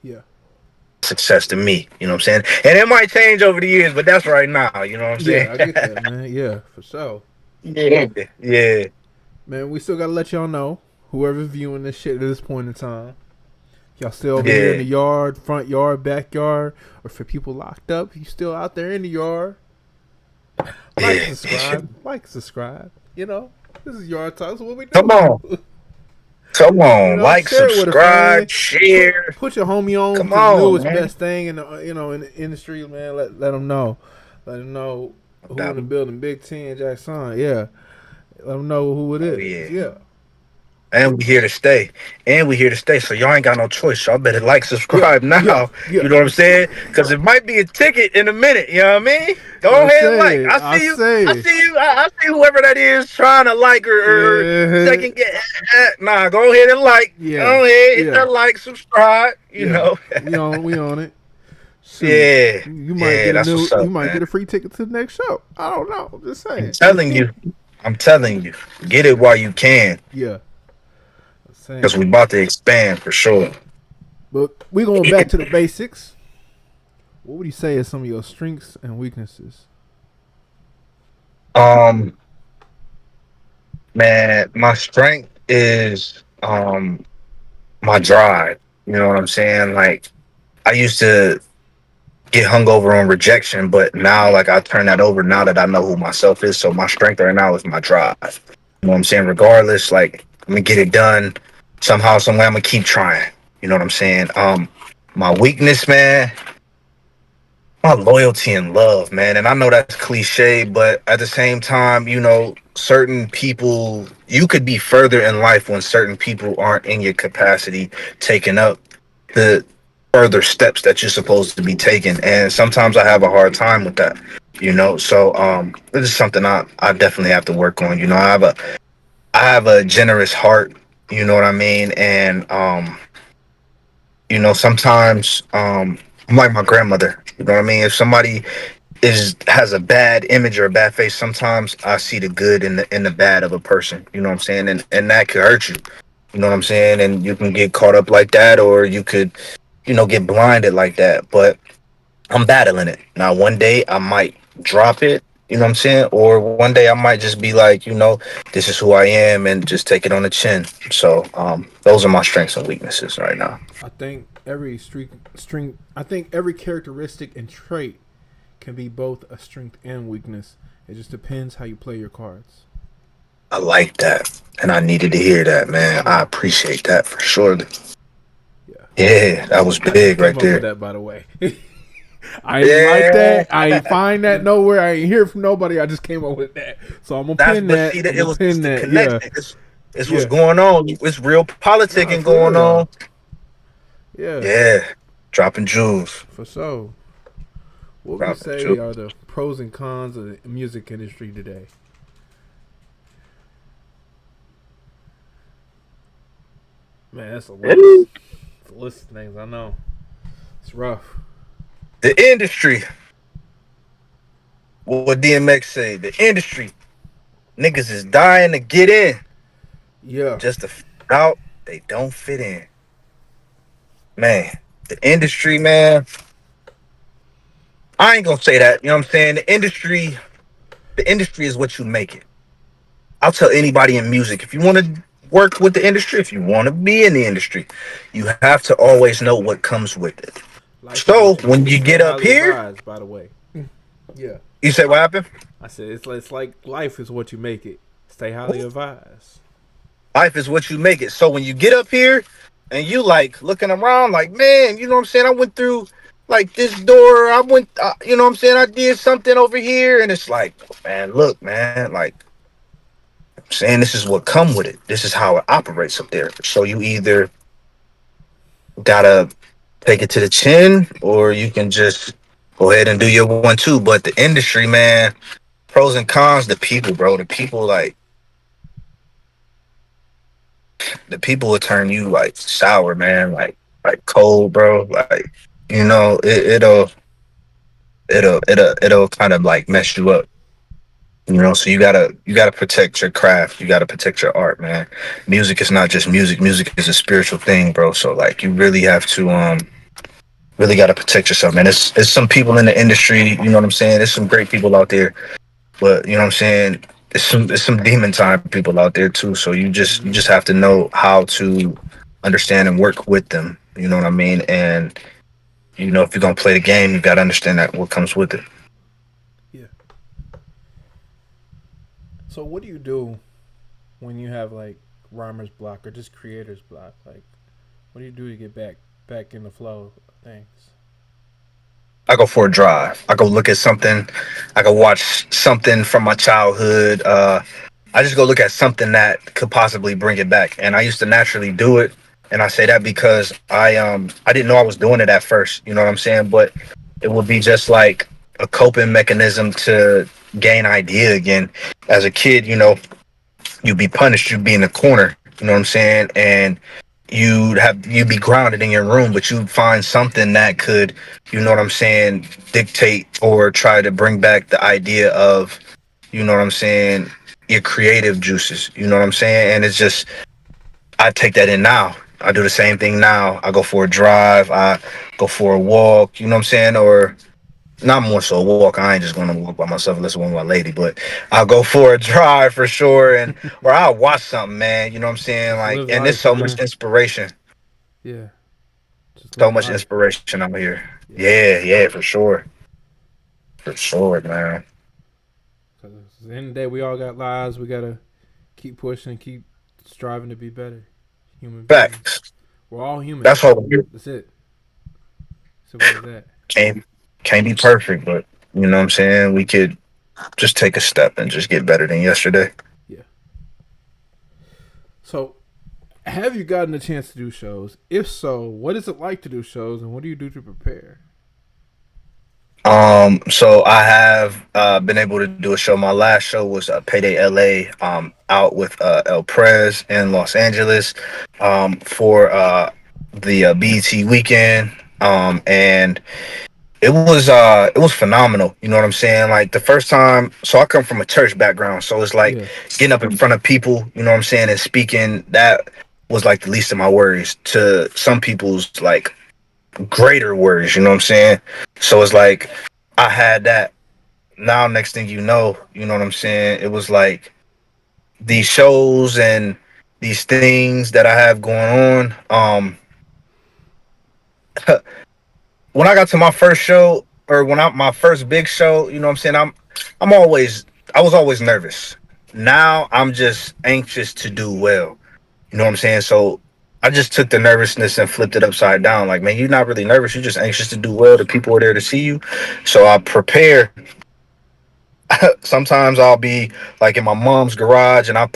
Yeah. Success to me, you know what I'm saying? And it might change over the years, but that's right now, you know what I'm saying? Yeah, I get that, man. Yeah, for sure. Yeah. Yeah. Man, we still gotta let y'all know, whoever's viewing this shit at this point in time, y'all still over here in Yeah. the yard, front yard, backyard, or for people locked up, you still out there in the yard. Like, Yeah. subscribe, like, subscribe. You know, this is Yard Talks. What we Come do. on. Come You on. know, Like, share it with a subscribe, friend. share. Put your homie on Come to the on, newest man. best thing in the in the industry, man. Let them know. Let them know who in the building. Big T and Jaxsaun. Yeah. Let them know who it Oh is. yeah. Yeah. And we here to stay. And we here to stay. So y'all ain't got no choice. Y'all better like, Yeah, subscribe yeah, now. yeah. You know what I'm saying? Because it might be a ticket in a minute. You know what I mean? Go I ahead and like. say it. I I see you. say I it. see you. I see whoever that is trying to like or Yeah, second guess. Nah, go ahead and like. yeah, Go ahead, hit yeah, that like, subscribe. You yeah. know. We on it. Shoot, Yeah. you might Yeah, get a that's new. what's You up, might man. get a free ticket to the next show. I don't know. I'm just I'm saying. telling you. I'm telling you. Get it while you can. Yeah, I'm Because saying. we about to expand for sure. But we going back to the basics. What would you say is some of your strengths and weaknesses? Um, Man, my strength is my drive. You know what I'm saying? Like I used to get hung over on rejection, but now like I turn that over now that I know who myself is. So my strength right now is my drive. You know what I'm saying? Regardless, like I'm gonna get it done somehow, somewhere. I'm gonna keep trying. You know what I'm saying? My weakness, man, my loyalty and love, man. And I know that's cliche, but at the same time, you know, certain people, you could be further in life when certain people aren't in your capacity taking up the further steps that you're supposed to be taking. And sometimes I have a hard time with that, you know. So this is something I definitely have to work on. You know, I have a generous heart, you know what I mean? And you know, sometimes I'm like my grandmother. You know what I mean? If somebody is has a bad image or a bad face, sometimes I see the good in the bad of a person. You know what I'm saying? And that could hurt you. You know what I'm saying? And you can get caught up like that, or you could, you know, get blinded like that. But I'm battling it. Now one day I might drop it, you know what I'm saying? Or one day I might just be like, you know, this is who I am and just take it on the chin. So those are my strengths and weaknesses right now. I think every string. I think every characteristic and trait can be both a strength and weakness. It just depends how you play your cards. I like that. And I needed to hear that, man. I Yeah, appreciate that for sure. yeah. Yeah, that was I just big right came up with there. that, by the way. I ain't like Yeah. that. I ain't find that nowhere. I ain't hear from nobody. I just came up with that. So I'm gonna That's pin but that. see I'm that it gonna was pin the that. connection. Yeah, It's what's yeah. going on. It's real Nah, politicking for real going though. on. Yeah, Yeah. Dropping jewels. for sure. What would you Dropping say jewels. are the pros and cons of the music industry today? Man, that's a list. It's a list of things I know. It's rough. The industry. What DMX say? The industry. Niggas is dying to get in. Yeah. Just to find out they don't fit in. Man, the industry, man. I ain't gonna say that. You know what I'm saying? The industry is what you make it. I'll tell anybody in music, if you want to work with the industry, if you want to be in the industry, you have to always know what comes with it. Life is So what you when make it. you Stay get up highly here, advised, by the way. Yeah. you say what happened? I said it's like life is what you make it. Stay highly advised. Life is what you make it. So when you get up here and you like looking around, like, man, you know what I'm saying? I went through like this door. You know what I'm saying? I did something over here, and it's like, man, look, man, like I'm saying, this is what come with it. This is how it operates up there. So you either gotta take it to the chin, or you can just go ahead and do your 1 2. But the industry, man, pros and cons. The people, bro. The people will turn you like sour, man. Like cold, bro. Like you know, it'll kind of like mess you up. You know, so you gotta protect your craft. You gotta protect your art, man. Music is not just music. Music is a spiritual thing, bro. So like, you really have to really got to protect yourself, man. It's some people in the industry, you know what I'm saying? There's some great people out there, but you know what I'm saying? There's some demon time people out there too. So you just have to know how to understand and work with them. You know what I mean? And you know, if you're gonna play the game, you got to understand that what comes with it. Yeah. So what do you do when you have like rhymer's block or just creator's block? Like, what do you do to get back in the flow of things? I go for a drive. I go look at something. I go watch something from my childhood. I just go look at something that could possibly bring it back. And I used to naturally do it. And I say that because I didn't know I was doing it at first, you know what I'm saying? But it would be just like a coping mechanism to gain idea again. As a kid, you'd be punished, you'd be in the corner, you know what I'm saying? And you'd be grounded in your room, but you'd find something that could, you know what I'm saying, dictate or try to bring back the idea of, you know what I'm saying, your creative juices, you know what I'm saying? And it's just, I take that in now. I do the same thing now. I go for a drive, I go for a walk, you know what I'm saying? Or not more so a walk. I ain't just gonna walk by myself unless it's with my lady, but I'll go for a drive for sure, and or I'll watch something, man. You know what I'm saying? Just Like, live and there's life, so much man. inspiration, Yeah, just so live much life. inspiration out here. Yeah. Yeah, yeah, for sure, man. Because at the end of the day, we all got lives. We gotta keep pushing, keep striving to be better human beings. Facts. We're all human. That's what we That's it. Simple as that. can't can't be perfect, but you know what I'm saying. We could just take a step and just get better than yesterday. Yeah. So, have you gotten a chance to do shows? If so, what is it like to do shows, and what do you do to prepare? So I have been able to do a show. My last show was Payday LA, out with El Prez in Los Angeles, for the BET weekend. And it was phenomenal. You know what I'm saying? Like the first time, so I come from a church background, so it's like Yeah. getting up in front of people. You know what I'm saying? And speaking, that was like the least of my worries. To some people's like greater worries. You know what I'm saying? So it's like I had that. Now, next thing you know what I'm saying? It was like these shows and these things that I have going on. When I got to my first show, or when I my first big show, you know what I'm saying? I'm always I was always nervous. Now I'm just anxious to do well. You know what I'm saying? So I just took the nervousness and flipped it upside down. Like, man, you're not really nervous. You're just anxious to do well. The people are there to see you. So I prepare. Sometimes I'll be like in my mom's garage, and I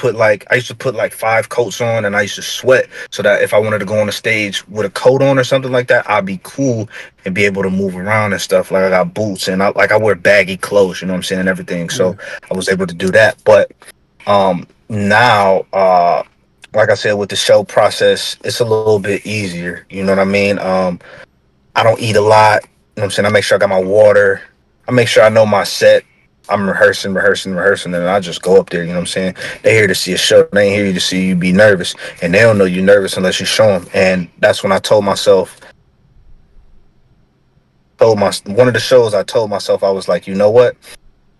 used to put like 5 coats on, and I used to sweat so that if I wanted to go on the stage with a coat on or something like that, I'd be cool and be able to move around and stuff. Like I got boots, and I wear baggy clothes, you know what I'm saying, and everything. Yeah. So I was able to do that. But now, like I said, with the show process, it's a little bit easier. You know what I mean? I don't eat a lot. You know what I'm saying? I make sure I got my water. I make sure I know my set. I'm rehearsing, and I just go up there. You know what I'm saying? They here to see a show. They ain't here to see you be nervous, and they don't know you're nervous unless you show them. And that's when I told myself, told my one of the shows, I told myself I was like, you know what?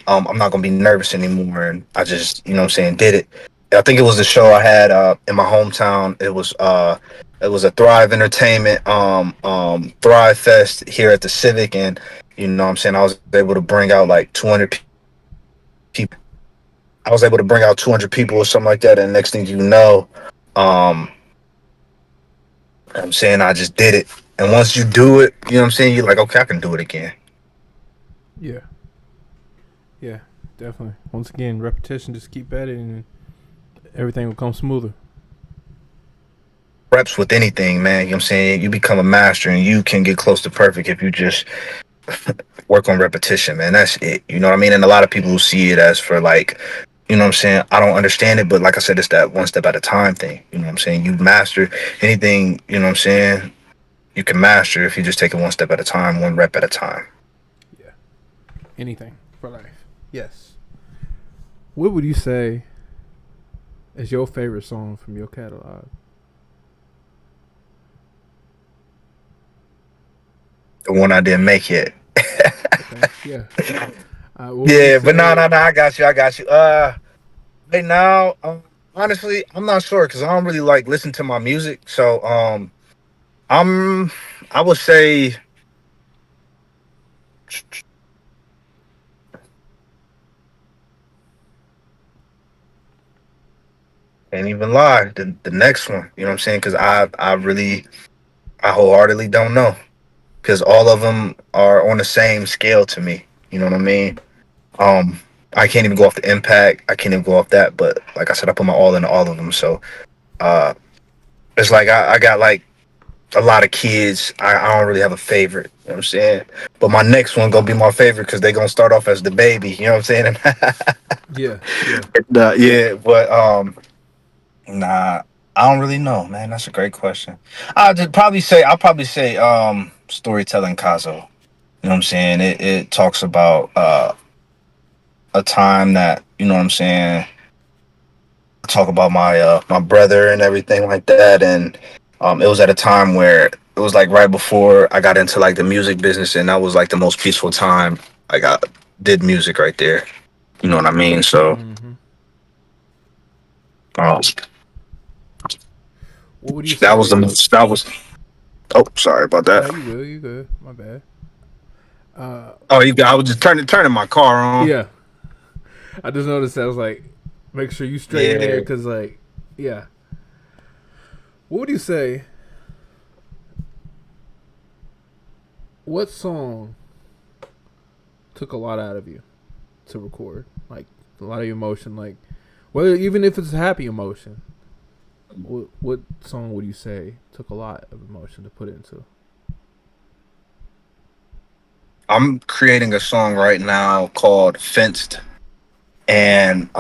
I'm not gonna be nervous anymore, and I just, you know what I'm saying, did it. I think it was the show I had in my hometown. It was a Thrive Entertainment Thrive Fest here at the Civic, and you know what I'm saying, I was able to bring out like 200 people. I was able to bring out 200 people or something like that, and next thing you know, um I'm saying, I just did it. And once you do it, you know what I'm saying, you're like, okay, I can do it again. Yeah. Yeah. Definitely. Once again, repetition. Just keep at it, and everything will come smoother. Reps with anything, man. You know what I'm saying? You become a master, and you can get close to perfect if you just work on repetition, man. That's it. You know what I mean? And a lot of people see it as for like, you know what I'm saying? I don't understand it, but like I said, it's that one step at a time thing. You know what I'm saying? You master anything, you know what I'm saying? You can master if you just take it one step at a time, one rep at a time. Yeah. Anything for life. Yes. What would you say is your favorite song from your catalog? The one I didn't make yet. Okay. Yeah. What would you Yeah, but no, say? no, no. I got you. Right now, honestly, I'm not sure because I don't really like listen to my music. So, I'm, I would say, can't even lie. The next one, you know what I'm saying? Because I wholeheartedly don't know because all of them are on the same scale to me. You know what I mean? Um, I can't even go off the impact. I can't even go off that. But like I said, I put my all into all of them. So uh, it's like I got like a lot of kids. I don't really have a favorite. You know what I'm saying? But my next one gonna be my favorite because they gonna start off as the baby. You know what I'm saying? Yeah, yeah. Yeah, but nah, I don't really know, man. That's a great question. I'll probably say storytelling Kazo. You know what I'm saying? It talks about a time that, you know what I'm saying, talk about my brother and everything like that, and it was at a time where it was like right before I got into like the music business, and that was like the most peaceful time I got did music right there. You know what I mean? So Hmm. um, What would you that was the say? most that was oh, sorry about No, that. you good. You good. My bad. Uh, Oh, I was just turning my car on. yeah. I just noticed that. I was like, make sure you straight in there, Yeah. cause like, yeah. What would you say? What song took a lot out of you to record? Like a lot of your emotion, like whether even if it's a happy emotion. What song would you say took a lot of emotion to put into? I'm creating a song right now called Fenced, and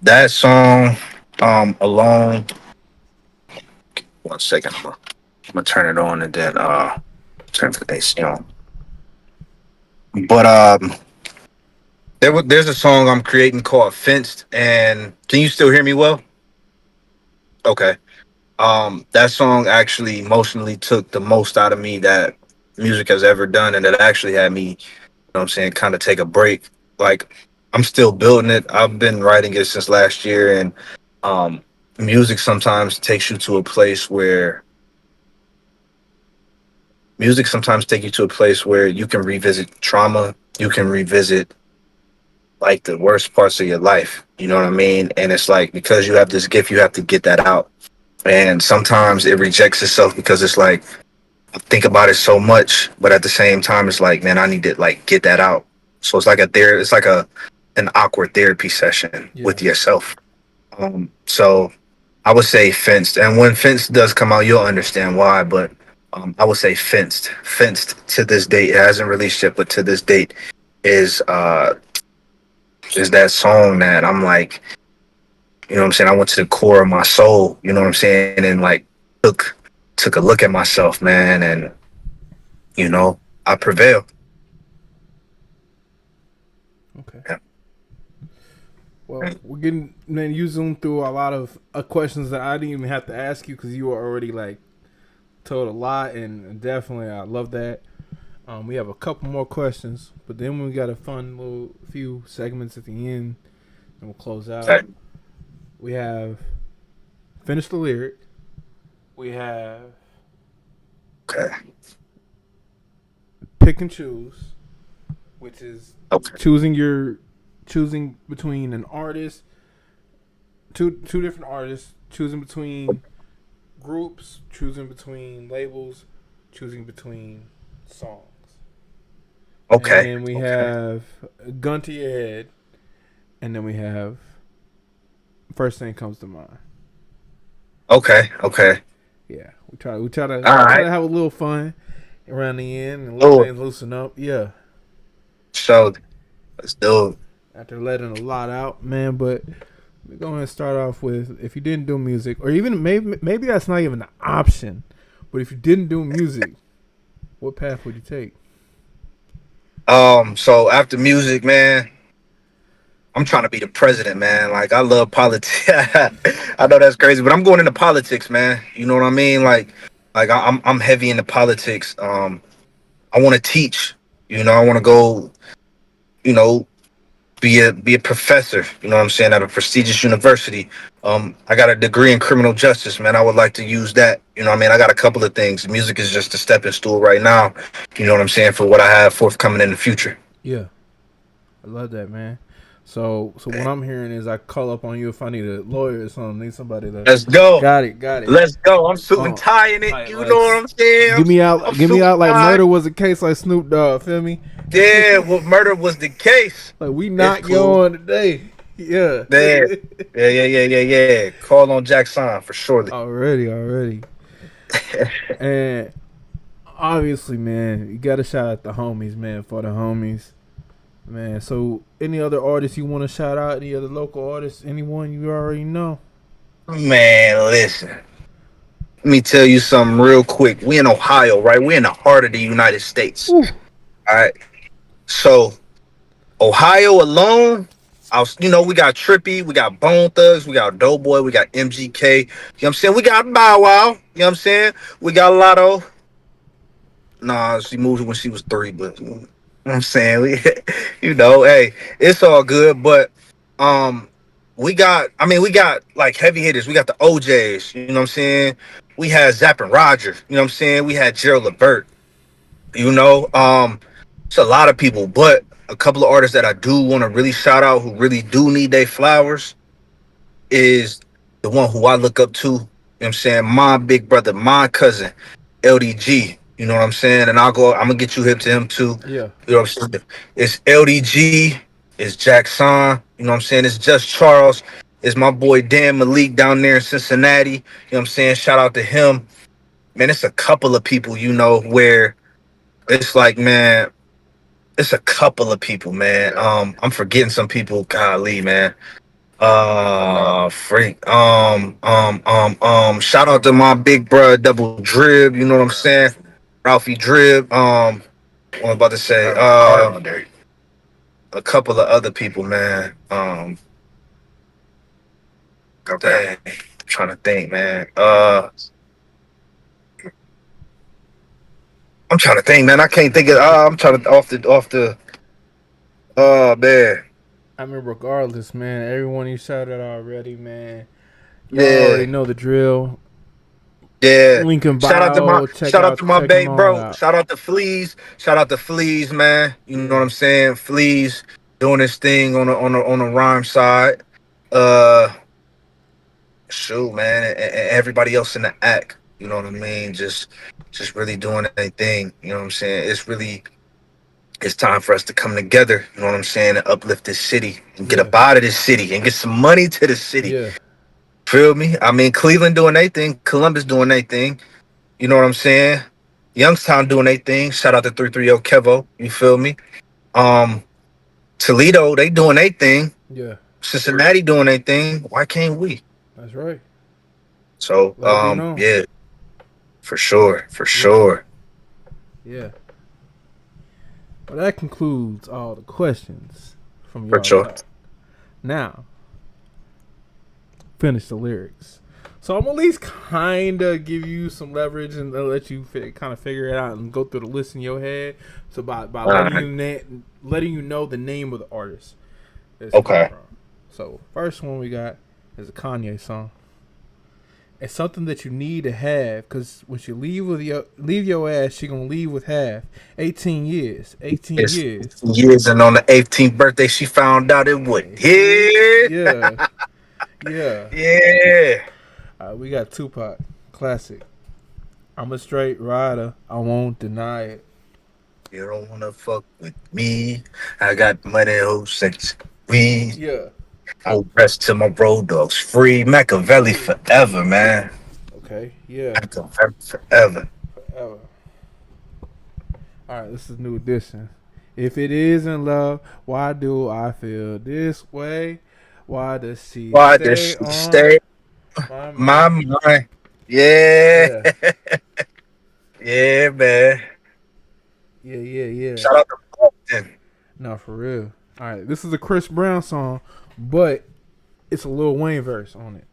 that song alone, one second, I'm gonna turn it on and then turn the AC on. But there's a song I'm creating called Fenced, and can you still hear me well? Okay. That song actually emotionally took the most out of me that music has ever done, and it actually had me, you know what I'm saying, kind of take a break. Like, I'm still building it. I've been writing it since last year, and um music sometimes takes you to a place where music sometimes take you to a place where you can revisit trauma, you can revisit like the worst parts of your life. You know what I mean? And it's like because you have this gift, you have to get that out. And sometimes it rejects itself because it's like I think about it so much, but at the same time, it's like, man, I need to like get that out. So it's like a an awkward therapy session with Yeah. yourself. So I would say fenced, and when fenced does come out, you'll understand why. But I would say fenced to this date. It hasn't released yet, but to this date is uh is that song that I'm like, you know what I'm saying? I went to the core of my soul, you know what I'm saying, and like took took a look at myself, man, and I prevailed. Okay. Yeah. Well, we're getting man. You zoomed through a lot of questions that I didn't even have to ask you because you were already like told a lot, and definitely I love that. We have a couple more questions, but then we got a fun little few segments at the end, and we'll close out. Okay. We have finish the lyric. We have Okay. pick and choose, which is Okay. choosing between an artist, two different artists, choosing between groups, choosing between labels, choosing between songs. And Okay. then we Okay. have a gun to your head, and then we have first thing comes to mind. Okay. Okay. Yeah, we try to All try right. to have a little fun around the end and let Oh, things loosen up. Yeah, so let's do it. after letting a lot out, man. But we're going to start off with if you didn't do music, or even maybe that's not even an option. But if you didn't do music, what path would you take? So after music, man, I'm trying to be the president, man. Like I love politics. I know that's crazy, but I'm going into politics, man. You know what I mean? Like I'm heavy into politics. I want to teach. I want to go. You know, be a professor. You know what I'm saying, at a prestigious university. I got a degree in criminal justice, man. I would like to use that. You know what I mean? I got a couple of things. Music is just a stepping stool right now. You know what I'm saying, for what I have forthcoming in the future. Yeah, I love that, man. So what I'm hearing is I call up on you if I need a lawyer or something. Need somebody to. Let's go. Got it. Let's go. I'm suit and Oh, tying it. You know what I'm saying? I'm give me suit and out like tie. murder was a case like Snoop Dogg. Feel me? Yeah, well, murder was the case. Like we It's not cool. going today. Yeah. Yeah. Yeah. Call on Jaxsaun for surely. Already. And obviously, man, you gotta shout out the homies, man, for the homies. Man, so any other artists you want to shout out? Any other local artists? Anyone you already know? Man, listen. Let me tell you something real quick. We in Ohio, right? We in the heart of the United States. Ooh. All right. So Ohio alone, we got Trippy, we got Bone Thugs, we got Doughboy, we got MGK. You know what I'm saying? We got Bow Wow. You know what I'm saying? We got Lotto. Nah, she moved when she was 3, but you know what I'm saying? Hey, it's all good, but um we got like heavy hitters. We got the OJs, you know what I'm saying? We had Zapp and Roger, you know what I'm saying? We had Gerald Levert, you know. It's a lot of people, but a couple of artists that I do want to really shout out who really do need their flowers is the one who I look up to. You know what I'm saying? My big brother, my cousin, LDG. You know what I'm saying? And I'm gonna get you hip to him too. Yeah. You know what I'm saying? It's LDG, it's Jaxsaun, you know what I'm saying? It's Just Charles, it's my boy Dan Malik down there in Cincinnati. You know what I'm saying? Shout out to him. Man, it's a couple of people, where it's like, man, it's a couple of people, man. I'm forgetting some people. Golly, man. Freak. Shout out to my big bro, Double Drib. You know what I'm saying? Ralphie Drib. What I'm about to say. A couple of other people, man. Dang, I'm trying to think, man. I'm trying to think, man. I can't think of. I'm trying to off the. Man. I mean, regardless, man, everyone you shouted already, man. Y'all already Yeah. know the drill. Yeah. Link in Shout out to my bio. Check them babe, all bro. out. Shout out to Fleas. Shout out to Fleas, man. You know what Yeah. I'm saying? Fleas doing his thing on the rhyme side. Uh Shoot, man, and everybody else in the act. You know what I mean? Just really doing their thing. You know what I'm saying? It's time for us to come together, you know what I'm saying, and uplift this city and get Yeah. up out of this city and get some money to the city. Yeah. Feel me? I mean, Cleveland doing their thing, Columbus doing their thing. You know what I'm saying? Youngstown doing their thing. Shout out to 330 Kevo. You feel me? Um, Toledo, they doing their thing. Yeah. Cincinnati doing their thing. Why can't we? That's right. So, Let it be known. yeah, for sure, for Yeah. sure. Yeah. Well, that concludes all the questions from For y'all sure. talk. Now, finish the lyrics. So I'm at least kind of give you some leverage and let you kind of figure it out and go through the list in your head. So by letting you know the name of the artist. Okay. So first one we got is a Kanye song. It's something that you need to have because when she leave your ass, she gonna leave with half. 18 years. 18 It's years. years, and on the 18th birthday, she found out it would hit. Yeah. Yeah. Yeah. We got Tupac. Classic. I'm a straight rider. I won't deny it. You don't wanna fuck with me. I got money, who sex weed. Yeah. I rest till my road dogs free. Machiavelli forever, man. Okay. Yeah. Machiavelli forever. Forever. All right. This is new edition. If it isn't love, why do I feel this way? Why does she Why stay does she on stay my my mind? mind? Yeah. Yeah. Yeah, man. Yeah. Shout out to Boston. No, for real. All right. This is a Chris Brown song, but it's a Lil Wayne verse on it.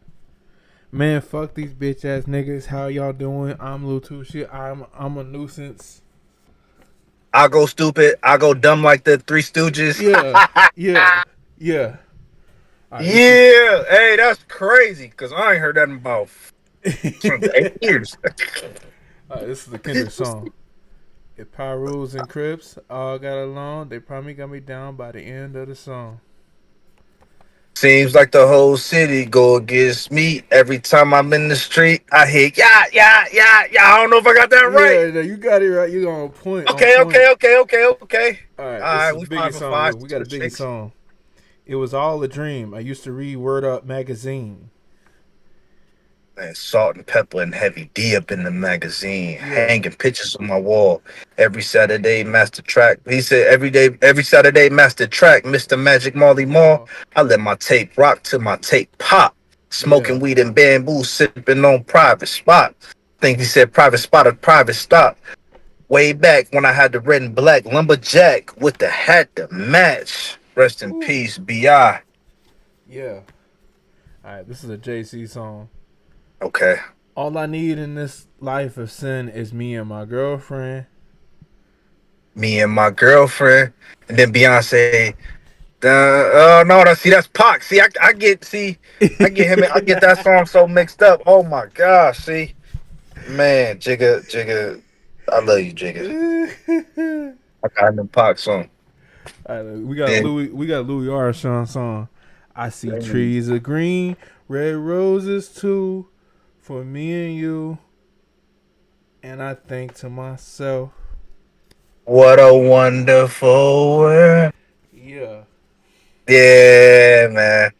Man, fuck these bitch ass niggas. How y'all doing? I'm Lil Two Shit. I'm a nuisance. I go stupid. I go dumb like the Three Stooges. Yeah. All right, Yeah. Hey, that's crazy. Cause I ain't heard that in about 8 years. this is the Kendrick song. If Pyrus and Crips all got along, they probably got me down by the end of the song. Seems like the whole city go against me. Every time I'm in the street, I hear yeah, yeah, yeah, yeah. I don't know if I got that right. Yeah, no, you got it right. You on point, on Okay, point. okay, okay, okay, okay. All All right, this right, is we Biggie 5 for song. 5, We six got a for Biggie six. song. It was all a dream. I used to read Word Up magazine. Man, salt and pepper and heavy D up in the magazine, Yeah. hanging pictures on my wall. Every Saturday, master track. He said every day, every Saturday, master track. Mr. Magic Marley Marl. More. I let my tape rock till my tape pop. Yeah. Smoking weed and bamboo, sipping on private spot. Think he said private spot or private stop. Way back when I had the red and black lumberjack with the hat to match. Rest in Woo. peace, Bi. Yeah. All right, this is a JC song. Okay, All I need in this life of sin is me and my girlfriend. me and my girlfriend, and then Beyonce. Oh no, see that's Pac. See, I get I get him. I get that song so mixed up. Oh my gosh, see, man, Jigga, I love you, Jigga. I got him Pac song. All right, we got Then Louis. We got Louis Armstrong song. I see trees of green, red roses too, for me and you. And I think to myself, what a wonderful world. yeah. Yeah, man.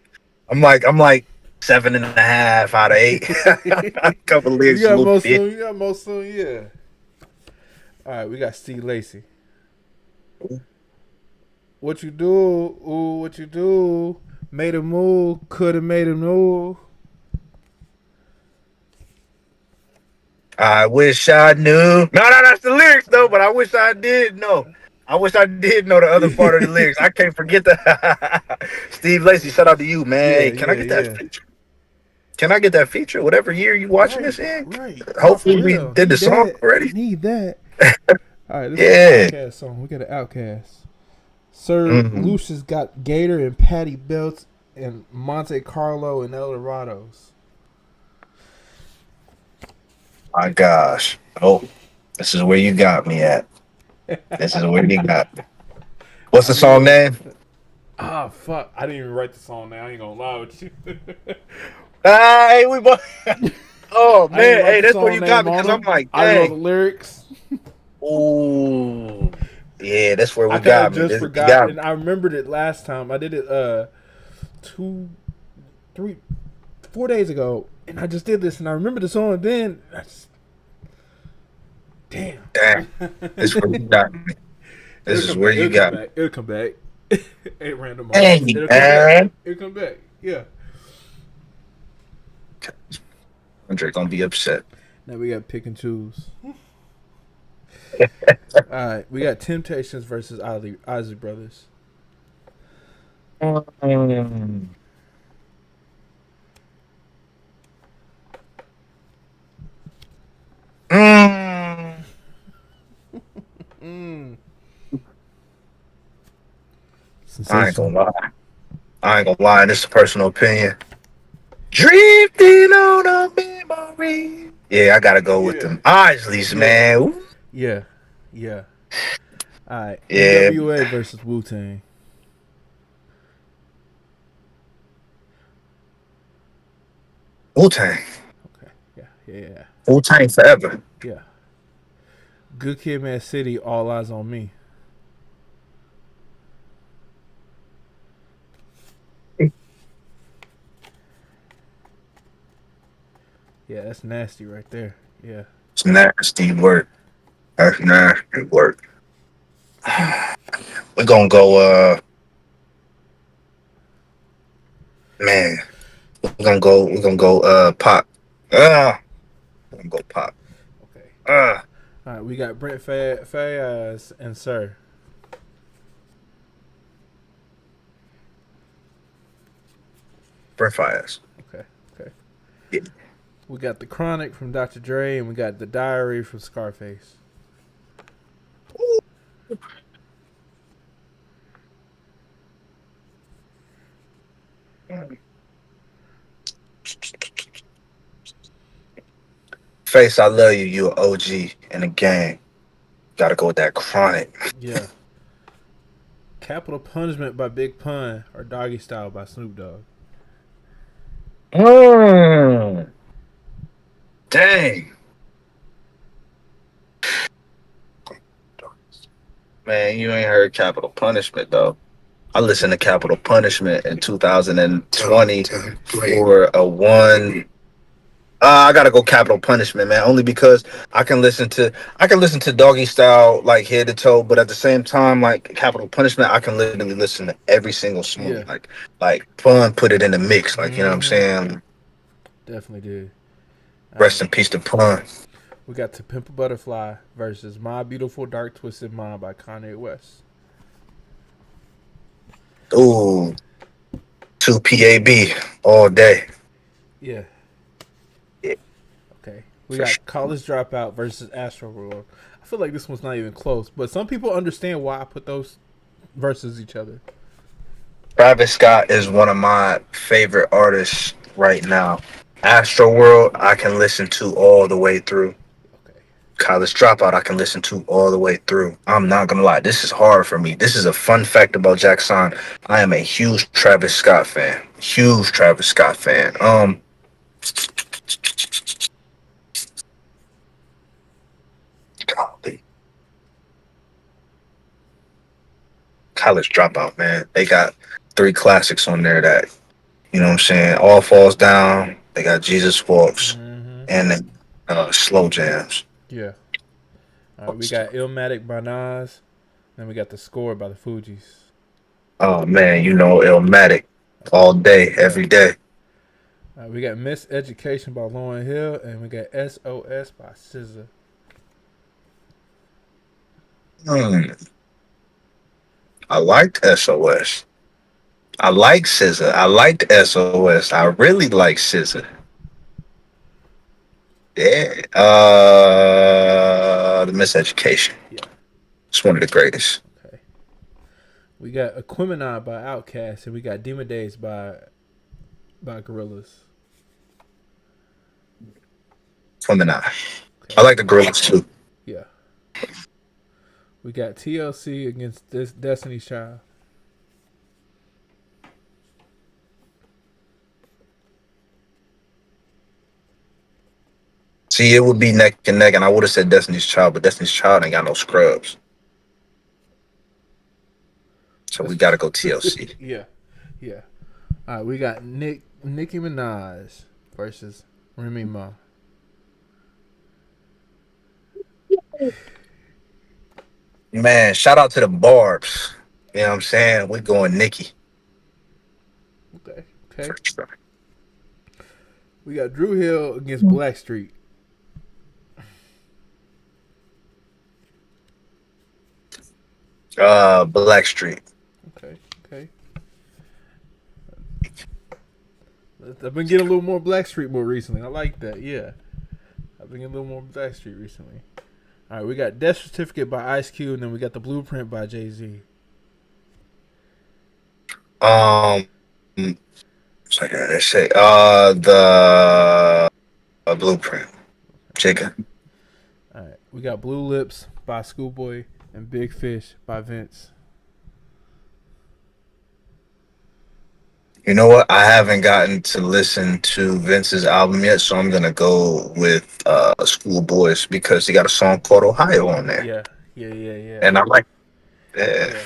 I'm like 7.5 out of 8. A couple You lyrics a got little most of bit. them. You got most of them. Yeah. All right, we got Steve Lacy. What you do? Ooh, what you do? Made a move. Could have made a move. I wish I knew. No, that's the lyrics though. But I wish I did know. I wish I did know the other part of the lyrics. I can't forget the Steve Lacy. Shout out to you, man. Yeah, Hey, can I yeah, get that yeah. feature? Can I get that feature? Whatever year you watching Right, this in. right. No, for Hopefully we real. did the Need song that. already. Need that. All right, this is an Yeah. Outcast song. We got an Outcast. Sir Mm-hmm. Lucius got Gator and Patty Belts and Monte Carlo and Eldorados. My gosh. Oh, this is where you got me at. This is where you got me. What's I the knew song it. name? Ah, fuck. I didn't even write the song now. I ain't gonna lie with you. Hey, we both. Oh I didn't man, write hey, the that's where song you got name me on because I'm them. like, I wrote the dang. lyrics. Ooh, yeah, that's where I we kind of got me. just You forgot, got me. and I remembered it last time. I did it 2, 3, 4 days ago, and I just did this, and I remember the song. Then I just, damn. Damn, this is where you got me. It'll This is come where back. you It'll come got me. back. It'll come back. Ain't random Hey, moments. It'll come back. man. It'll come back. Yeah. Andre gonna be upset. Now we got pick and choose. All right, we got Temptations versus Ozzy Brothers. Mm. Mm. Mm. I ain't Sensational. gonna lie. I ain't gonna lie. This is a personal opinion. Drifting on a memory. Yeah, I gotta go with Yeah. them Isleys, Yeah. man. Ooh. Yeah. Yeah. All right, Yeah, NWA versus Wu Tang. Wu Tang. Okay. Yeah. Yeah. Wu Tang forever. Yeah. Good Kid, Mad City. All Eyes on Me. Yeah, that's nasty right there. Yeah. It's nasty work. That's nasty work. We're gonna go. Man, we're gonna go. We're gonna go. Pop. We're gonna go pop. Okay. Uh, All right, we got Brent Fayez and Sir. Brent Fires. Okay. Okay. Yeah. We got the Chronic from Dr. Dre, and we got the Diary from Scarface. Face, I love you. You an OG in the game. Gotta go with that chronic. Yeah. Capital Punishment by Big Pun or Doggy Style by Snoop Dogg. Mm, dang. Man, you ain't heard Capital Punishment though. I listened to Capital Punishment in 2020 for a one. I gotta go Capital Punishment, man. Only because I can listen to Doggy Style like head to toe, but at the same time, like Capital Punishment, I can literally listen to every single song. Yeah. Like Pun put it in the mix. Like you know what I'm Mm-hmm. saying. Definitely did. All Rest right. in peace to Pun. We got To Pimp a Butterfly versus My Beautiful Dark Twisted Mind by Kanye West. Ooh, two PAB all day. Yeah. Yeah, Okay. We for sure. got College Dropout versus Astro World. I feel like this one's not even close, but some people understand why I put those versus each other. Travis Scott is one of my favorite artists right now. Astro World, I can listen to all the way through. Okay. College Dropout, I can listen to all the way through. I'm not gonna lie, this is hard for me. This is a fun fact about Jaxsaun. I am a huge Travis Scott fan. Huge Travis Scott fan. Golly. College Dropout, man. They got three classics on there that you know what I'm saying. All Falls Down. They got Jesus Walks, Mm-hmm. and then Slow Jams. Yeah. All right. We got Illmatic by Nas. Then we got The Score by the Fugees. Oh man, you know Illmatic all day, Yeah. every day. We got Miseducation by Lauryn Hill, and we got SOS by SZA. Hmm. I liked SOS. I like SZA. I liked SOS. I really like SZA. Yeah. The Miseducation. Yeah. It's one of the greatest. Okay. We got Aquemini by Outkast, and we got Demon Days by Gorillaz. Gemini. I Okay. like the girls too. Yeah. We got TLC against Destiny's Child. See, it would be neck and neck, and I would have said Destiny's Child, but Destiny's Child ain't got no scrubs. So we gotta go TLC. Yeah. Yeah. All right. We got Nicki Minaj versus Remy Ma. Man, shout out to the Barbs. You know what I'm saying? We going Nikki. Okay. Okay. For sure. We got Drew Hill against Blackstreet. Blackstreet. Okay. Okay. I've been getting a little more Blackstreet more recently. I like that. Yeah. I've been getting a little more Blackstreet recently. All right, we got Death Certificate by Ice Cube, and then we got The Blueprint by Jay-Z. Um, second, let's say the Blueprint. Chicken. All right, we got Blue Lips by Schoolboy and Big Fish by Vince. You know what? I haven't gotten to listen to Vince's album yet, so I'm gonna go with Schoolboys because he got a song called Ohio on there, Yeah, yeah, yeah, yeah, and I like. Yeah. yeah.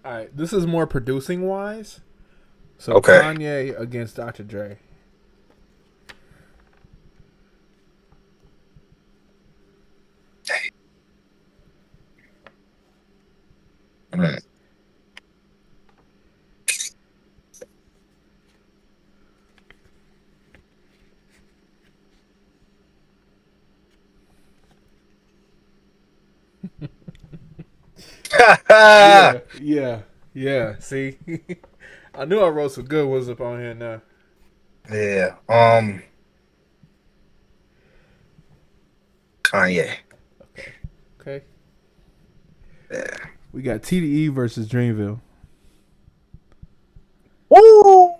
All right, this is more producing wise. So Okay. Kanye against Dr. Dre. Mm. Yeah, yeah, yeah. See, I knew I wrote some good ones up on here now. Yeah. Kanye. Okay, okay. Yeah. We got TDE versus Dreamville. Woo.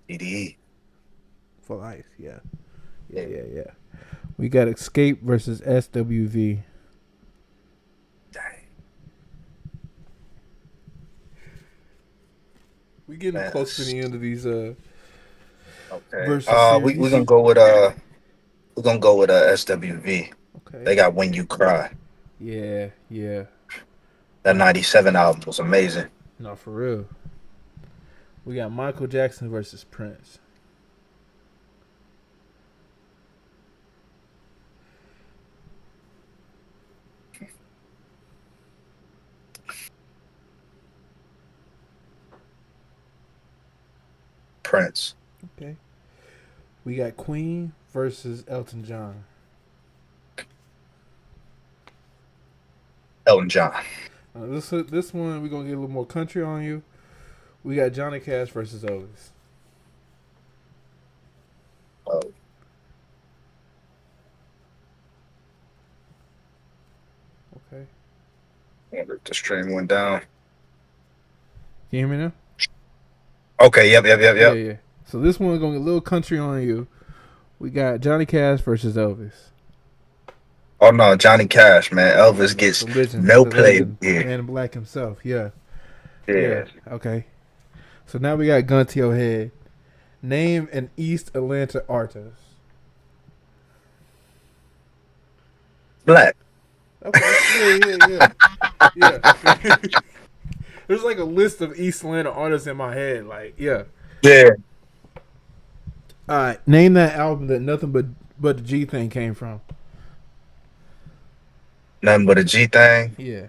EDE. For life, yeah. Yeah, yeah, yeah. We got Escape versus SWV. Dang, We getting man. close to the end of these Okay. versus We're series. gonna go with SWV. Okay. They got When You Cry. Yeah, yeah. That '97 album was amazing. No, for real. We got Michael Jackson versus Prince. Prince, Okay. We got Queen versus Elton John. Elton John. This one we're gonna get a little more country on you. We got Johnny Cash versus Elvis. Oh, Okay. the stream went down. Can you hear me now? Okay, yep, Yeah, yep. yeah. So this one we're gonna get a little country on you. We got Johnny Cash versus Elvis. Oh no, Johnny Cash, man. Elvis gets The legend, no the play legend, here. Man in Black himself. Yeah, yeah. Yeah. Okay. So now we got gun to your head. Name an East Atlanta artist. Black. Okay. Yeah. There's like a list of East Atlanta artists in my head. Like, yeah. Yeah. All right. Name that album that nothing but the G thing came from. Nothing but a G thing. Yeah.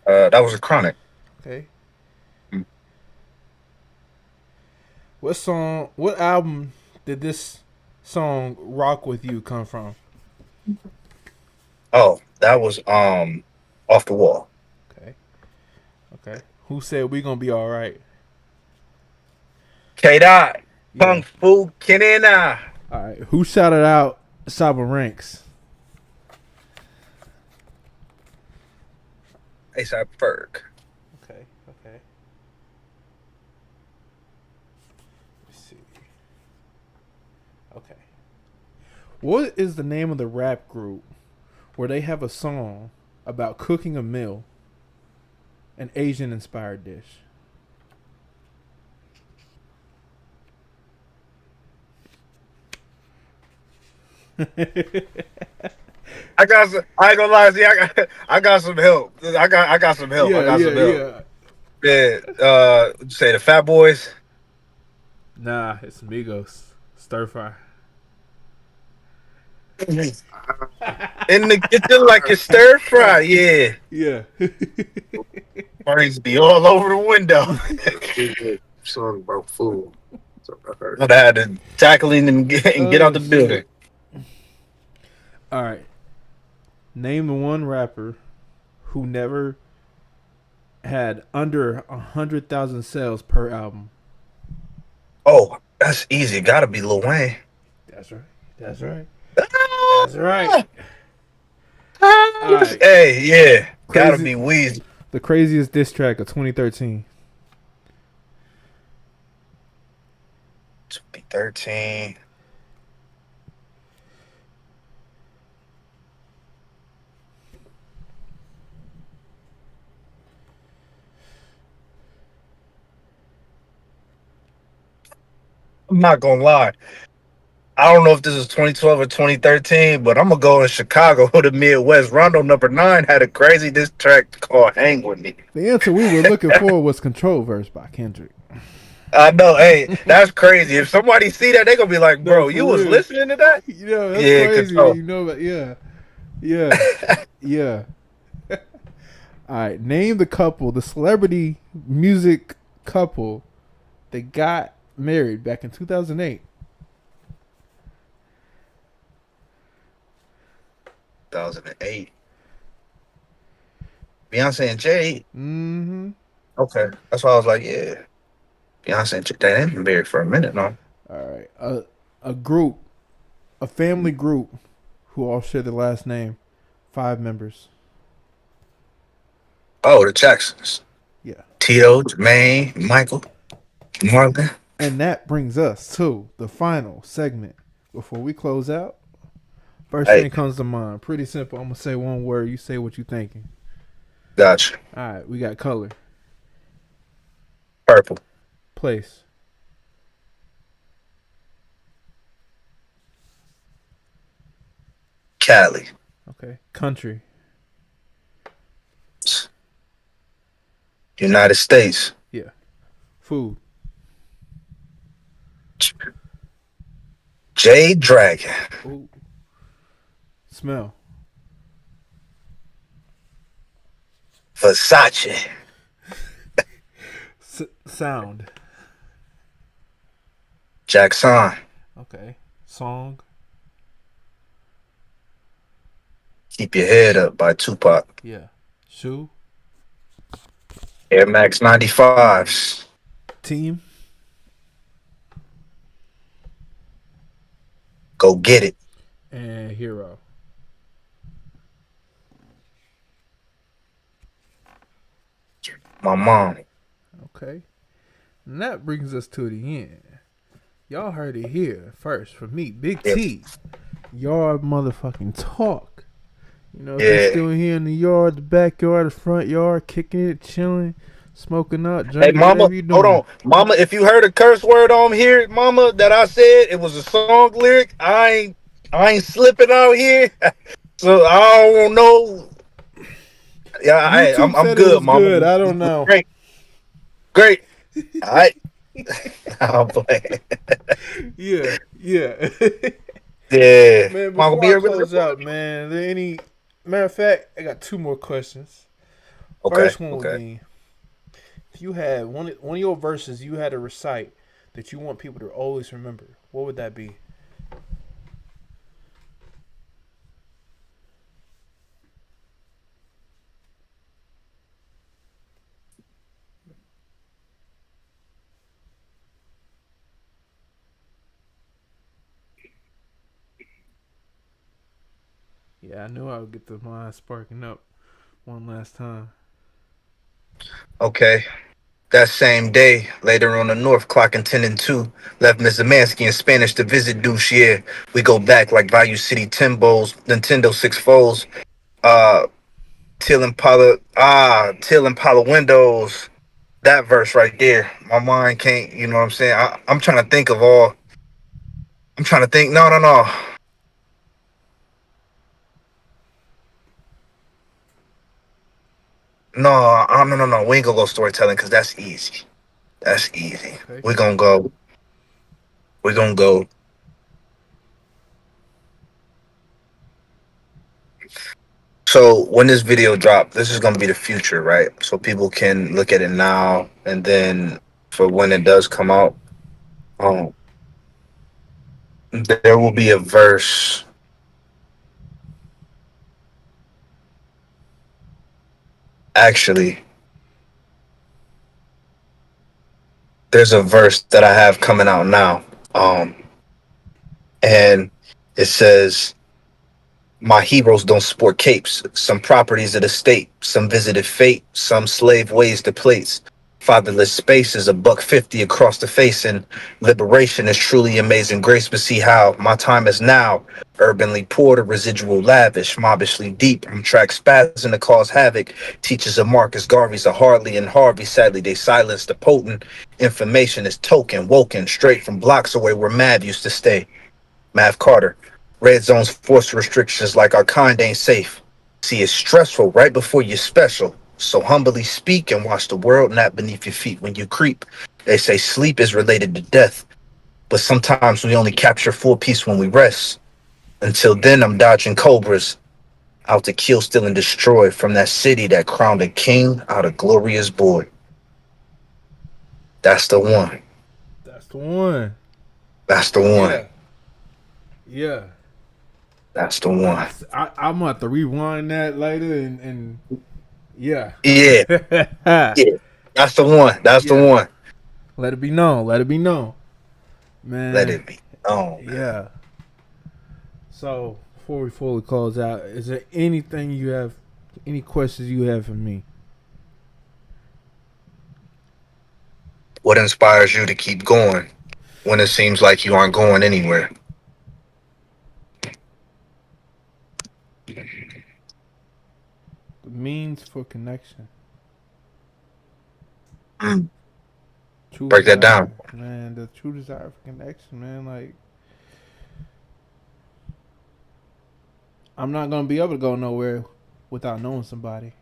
That was a Chronic. Okay. Mm. What album did this song "Rock with You" come from? Oh, that was Off the Wall. Okay. Who said we gonna be all right? K Dot. Yeah. Kung Fu Kenina. All right. Who shouted out Saba Ranks? ASAP Ferg. Okay. Let's see. Okay. What is the name of the rap group where they have a song about cooking a meal, an Asian inspired dish? I ain't gonna lie, see, I got some help. I got some help. I got some help. Yeah. Say the Fat Boys. Nah, it's Migos. Stir fry. In the kitchen like a stir fry, yeah. Yeah. Brains be all over the window. Song about food. I had to tackle him and get out the building. All right. Name the one rapper who never had under 100,000 sales per album. Oh, that's easy. Gotta be Lil Wayne. That's right. That's right. All right. Hey, yeah. Gotta Crazy- be Weezy. The craziest diss track of 2013. 2013. I'm not gonna lie. I don't know if this is 2012 or 2013, but I'm gonna go in Chicago to the Midwest. Rondo #9 had a crazy diss track called "Hang with Me." The answer we were looking for was "Control Verse" by Kendrick. I know. Hey, that's crazy. If somebody see that, they gonna be like, "Bro, No, you for was real. listening to that?" You know, that's Yeah, crazy. Control. You know, but yeah. All right, name the couple, the celebrity music couple that got married back in 2008. 2008. Beyonce and Jay. Mm-hmm. Okay, that's why I was like, yeah. Beyonce and Jay. They've been married for a minute now. All right, a group, a family group, who all share the last name, 5 members. Oh, the Jacksons. Yeah. Tito, Jermaine, Michael, Marlon. And that brings us to the final segment before we close out. First Hey, thing comes to mind. Pretty simple. I'm gonna say one word. You say what you thinking. gotcha. All right. We got color, Purple. place, Cali. okay, country, United States. yeah, food, J Dragon. ooh, smell, Versace. sound, Jaxsaun. okay, song, Keep Your Head Up by Tupac. yeah, shoe, Air Max 95s. team, Go get it. and hero. My mom. Okay. And that brings us to the end. Y'all heard it here first from me, Big Yeah. T. Yard motherfucking talk. You know, if you're Yeah. still here in the yard, the backyard, the front yard, kicking it, chilling, smoking out, Hey, drinking, mama, whatever you hold doing. on. Mama, if you heard a curse word on here, mama, that I said, it was a song lyric. I ain't slipping out here. So I don't know. Yeah, YouTube I'm said it good, was mama. good. I don't know. Great. Great. All right. I'm playing. Yeah, yeah. Yeah. Man, Mama, before be I here with close the. out, man, there any matter of fact, I got two more questions. Okay. First one would Okay. be if you had one of your verses you had to recite that you want people to always remember, what would that be? Yeah, I knew I would get the mind sparking up one last time. Okay. That same day, later on the north, clocking 10 and 2, left Miss Zamansky in Spanish to visit Douche. Yeah, we go back like Value City Timbos, Nintendo 6 folds, uh, Till Impala windows. That verse right there, my mind can't, you know what I'm saying? I'm trying to think of all, I'm trying to think, no, no, no. No. We ain't gonna go storytelling because that's easy. That's easy. Okay. We're gonna go, we're gonna go. So when this video drop, this is gonna be the future, right? So people can look at it now, and then for when it does come out, um, there will be a verse. Actually, there's a verse that I have coming out now, and it says, "My heroes don't sport capes. Some properties of the state. Some visited fate. Some slave ways to plates. Fatherless spaces, $1.50 across the face, and liberation is truly amazing grace. But see how my time is now. Urbanly poor to residual lavish, mobbishly deep. I'm track spazzing to cause havoc. Teachers of Marcus Garvey's a Harley and Harvey. Sadly, they silence the potent. Information is token, woken straight from blocks away where Mav used to stay. Mav Carter. Red zones force restrictions like our kind ain't safe. See, it's stressful right before you're special. So humbly speak and watch the world not beneath your feet when you creep. They say sleep is related to death, but sometimes we only capture full peace when we rest. Until then, I'm dodging cobras, out to kill, steal, and destroy from that city that crowned a king out of glorious boy. That's the one. That's the one. That's the one. Yeah. Yeah. That's the one. I'm gonna have to rewind that later and yeah. Yeah, yeah. That's the one. That's the Yeah. one. Let it be known. Let it be known. Let Man. it be known, man. Yeah. So before we fully close out, is there anything you have any questions you have for me? What inspires you to keep going when it seems like you aren't going anywhere? The means for connection. True Break that desire, down. man. The true desire for connection, man. Like, I'm not gonna be able to go nowhere without knowing somebody,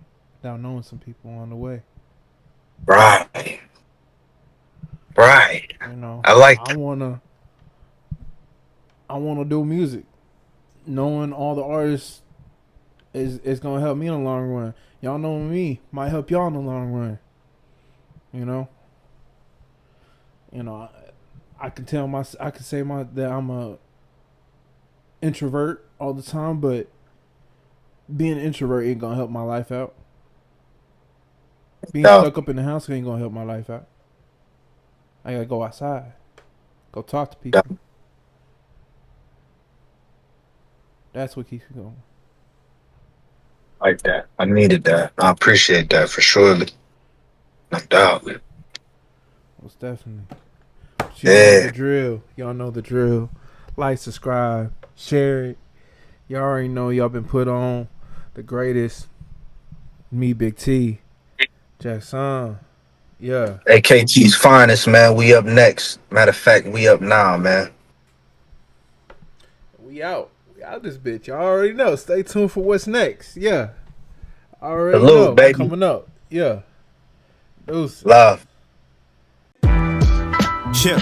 without knowing some people on the way. Right. Right. You know, I like I that. wanna do music. Knowing all the artists is gonna help me in the long run. Y'all know me might help y'all in the long run. You know. I can say that I'm a introvert all the time, but being an introvert ain't gonna help my life out. Being No. stuck up in the house ain't gonna help my life out. I gotta go outside, go talk to people. No. That's what keeps me going. Like that. I needed that. I appreciate that for sure. No doubt. Most definitely. But y'all know Yeah. the drill. Y'all know the drill. Like, subscribe, share it. Y'all already know y'all been put on. The greatest. Me, Big T. Jaxsaun. Yeah. AKT's finest, man. We up next. Matter of fact, we up now, man. We out. We out this bitch. Y'all already know. Stay tuned for what's next. Yeah. I already Salute, know. baby. Coming up. Yeah. Deuces. Love. Chip.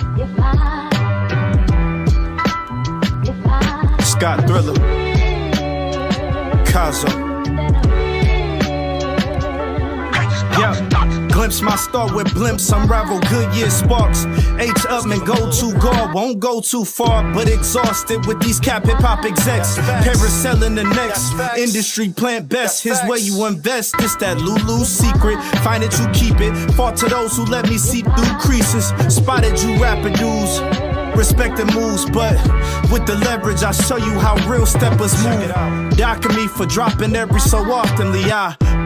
Scott Thriller. Kazo. Glimpse my star with blimps, unravel Goodyear sparks. H up and go too guard, won't go too far, but exhausted with these cap hip hop execs. Parasailing the next industry plant best. Here's where you invest. It's that Lulu secret. Find it, you keep it. Fought to those who let me see through creases. Spotted you rapid dudes. Respect the moves, but with the leverage, I show you how real steppers move. Docking me for dropping every so oftenly.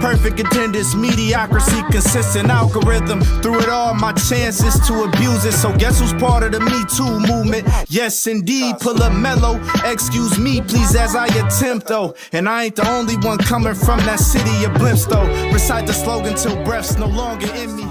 Perfect attendance, mediocrity, consistent algorithm. Through it all, my chances to abuse it. So guess who's part of the Me Too movement? Yes, indeed. Pull up mellow. Excuse me, please, as I attempt though. And I ain't the only one coming from that city of blimps though. Recite the slogan till breath's no longer in me.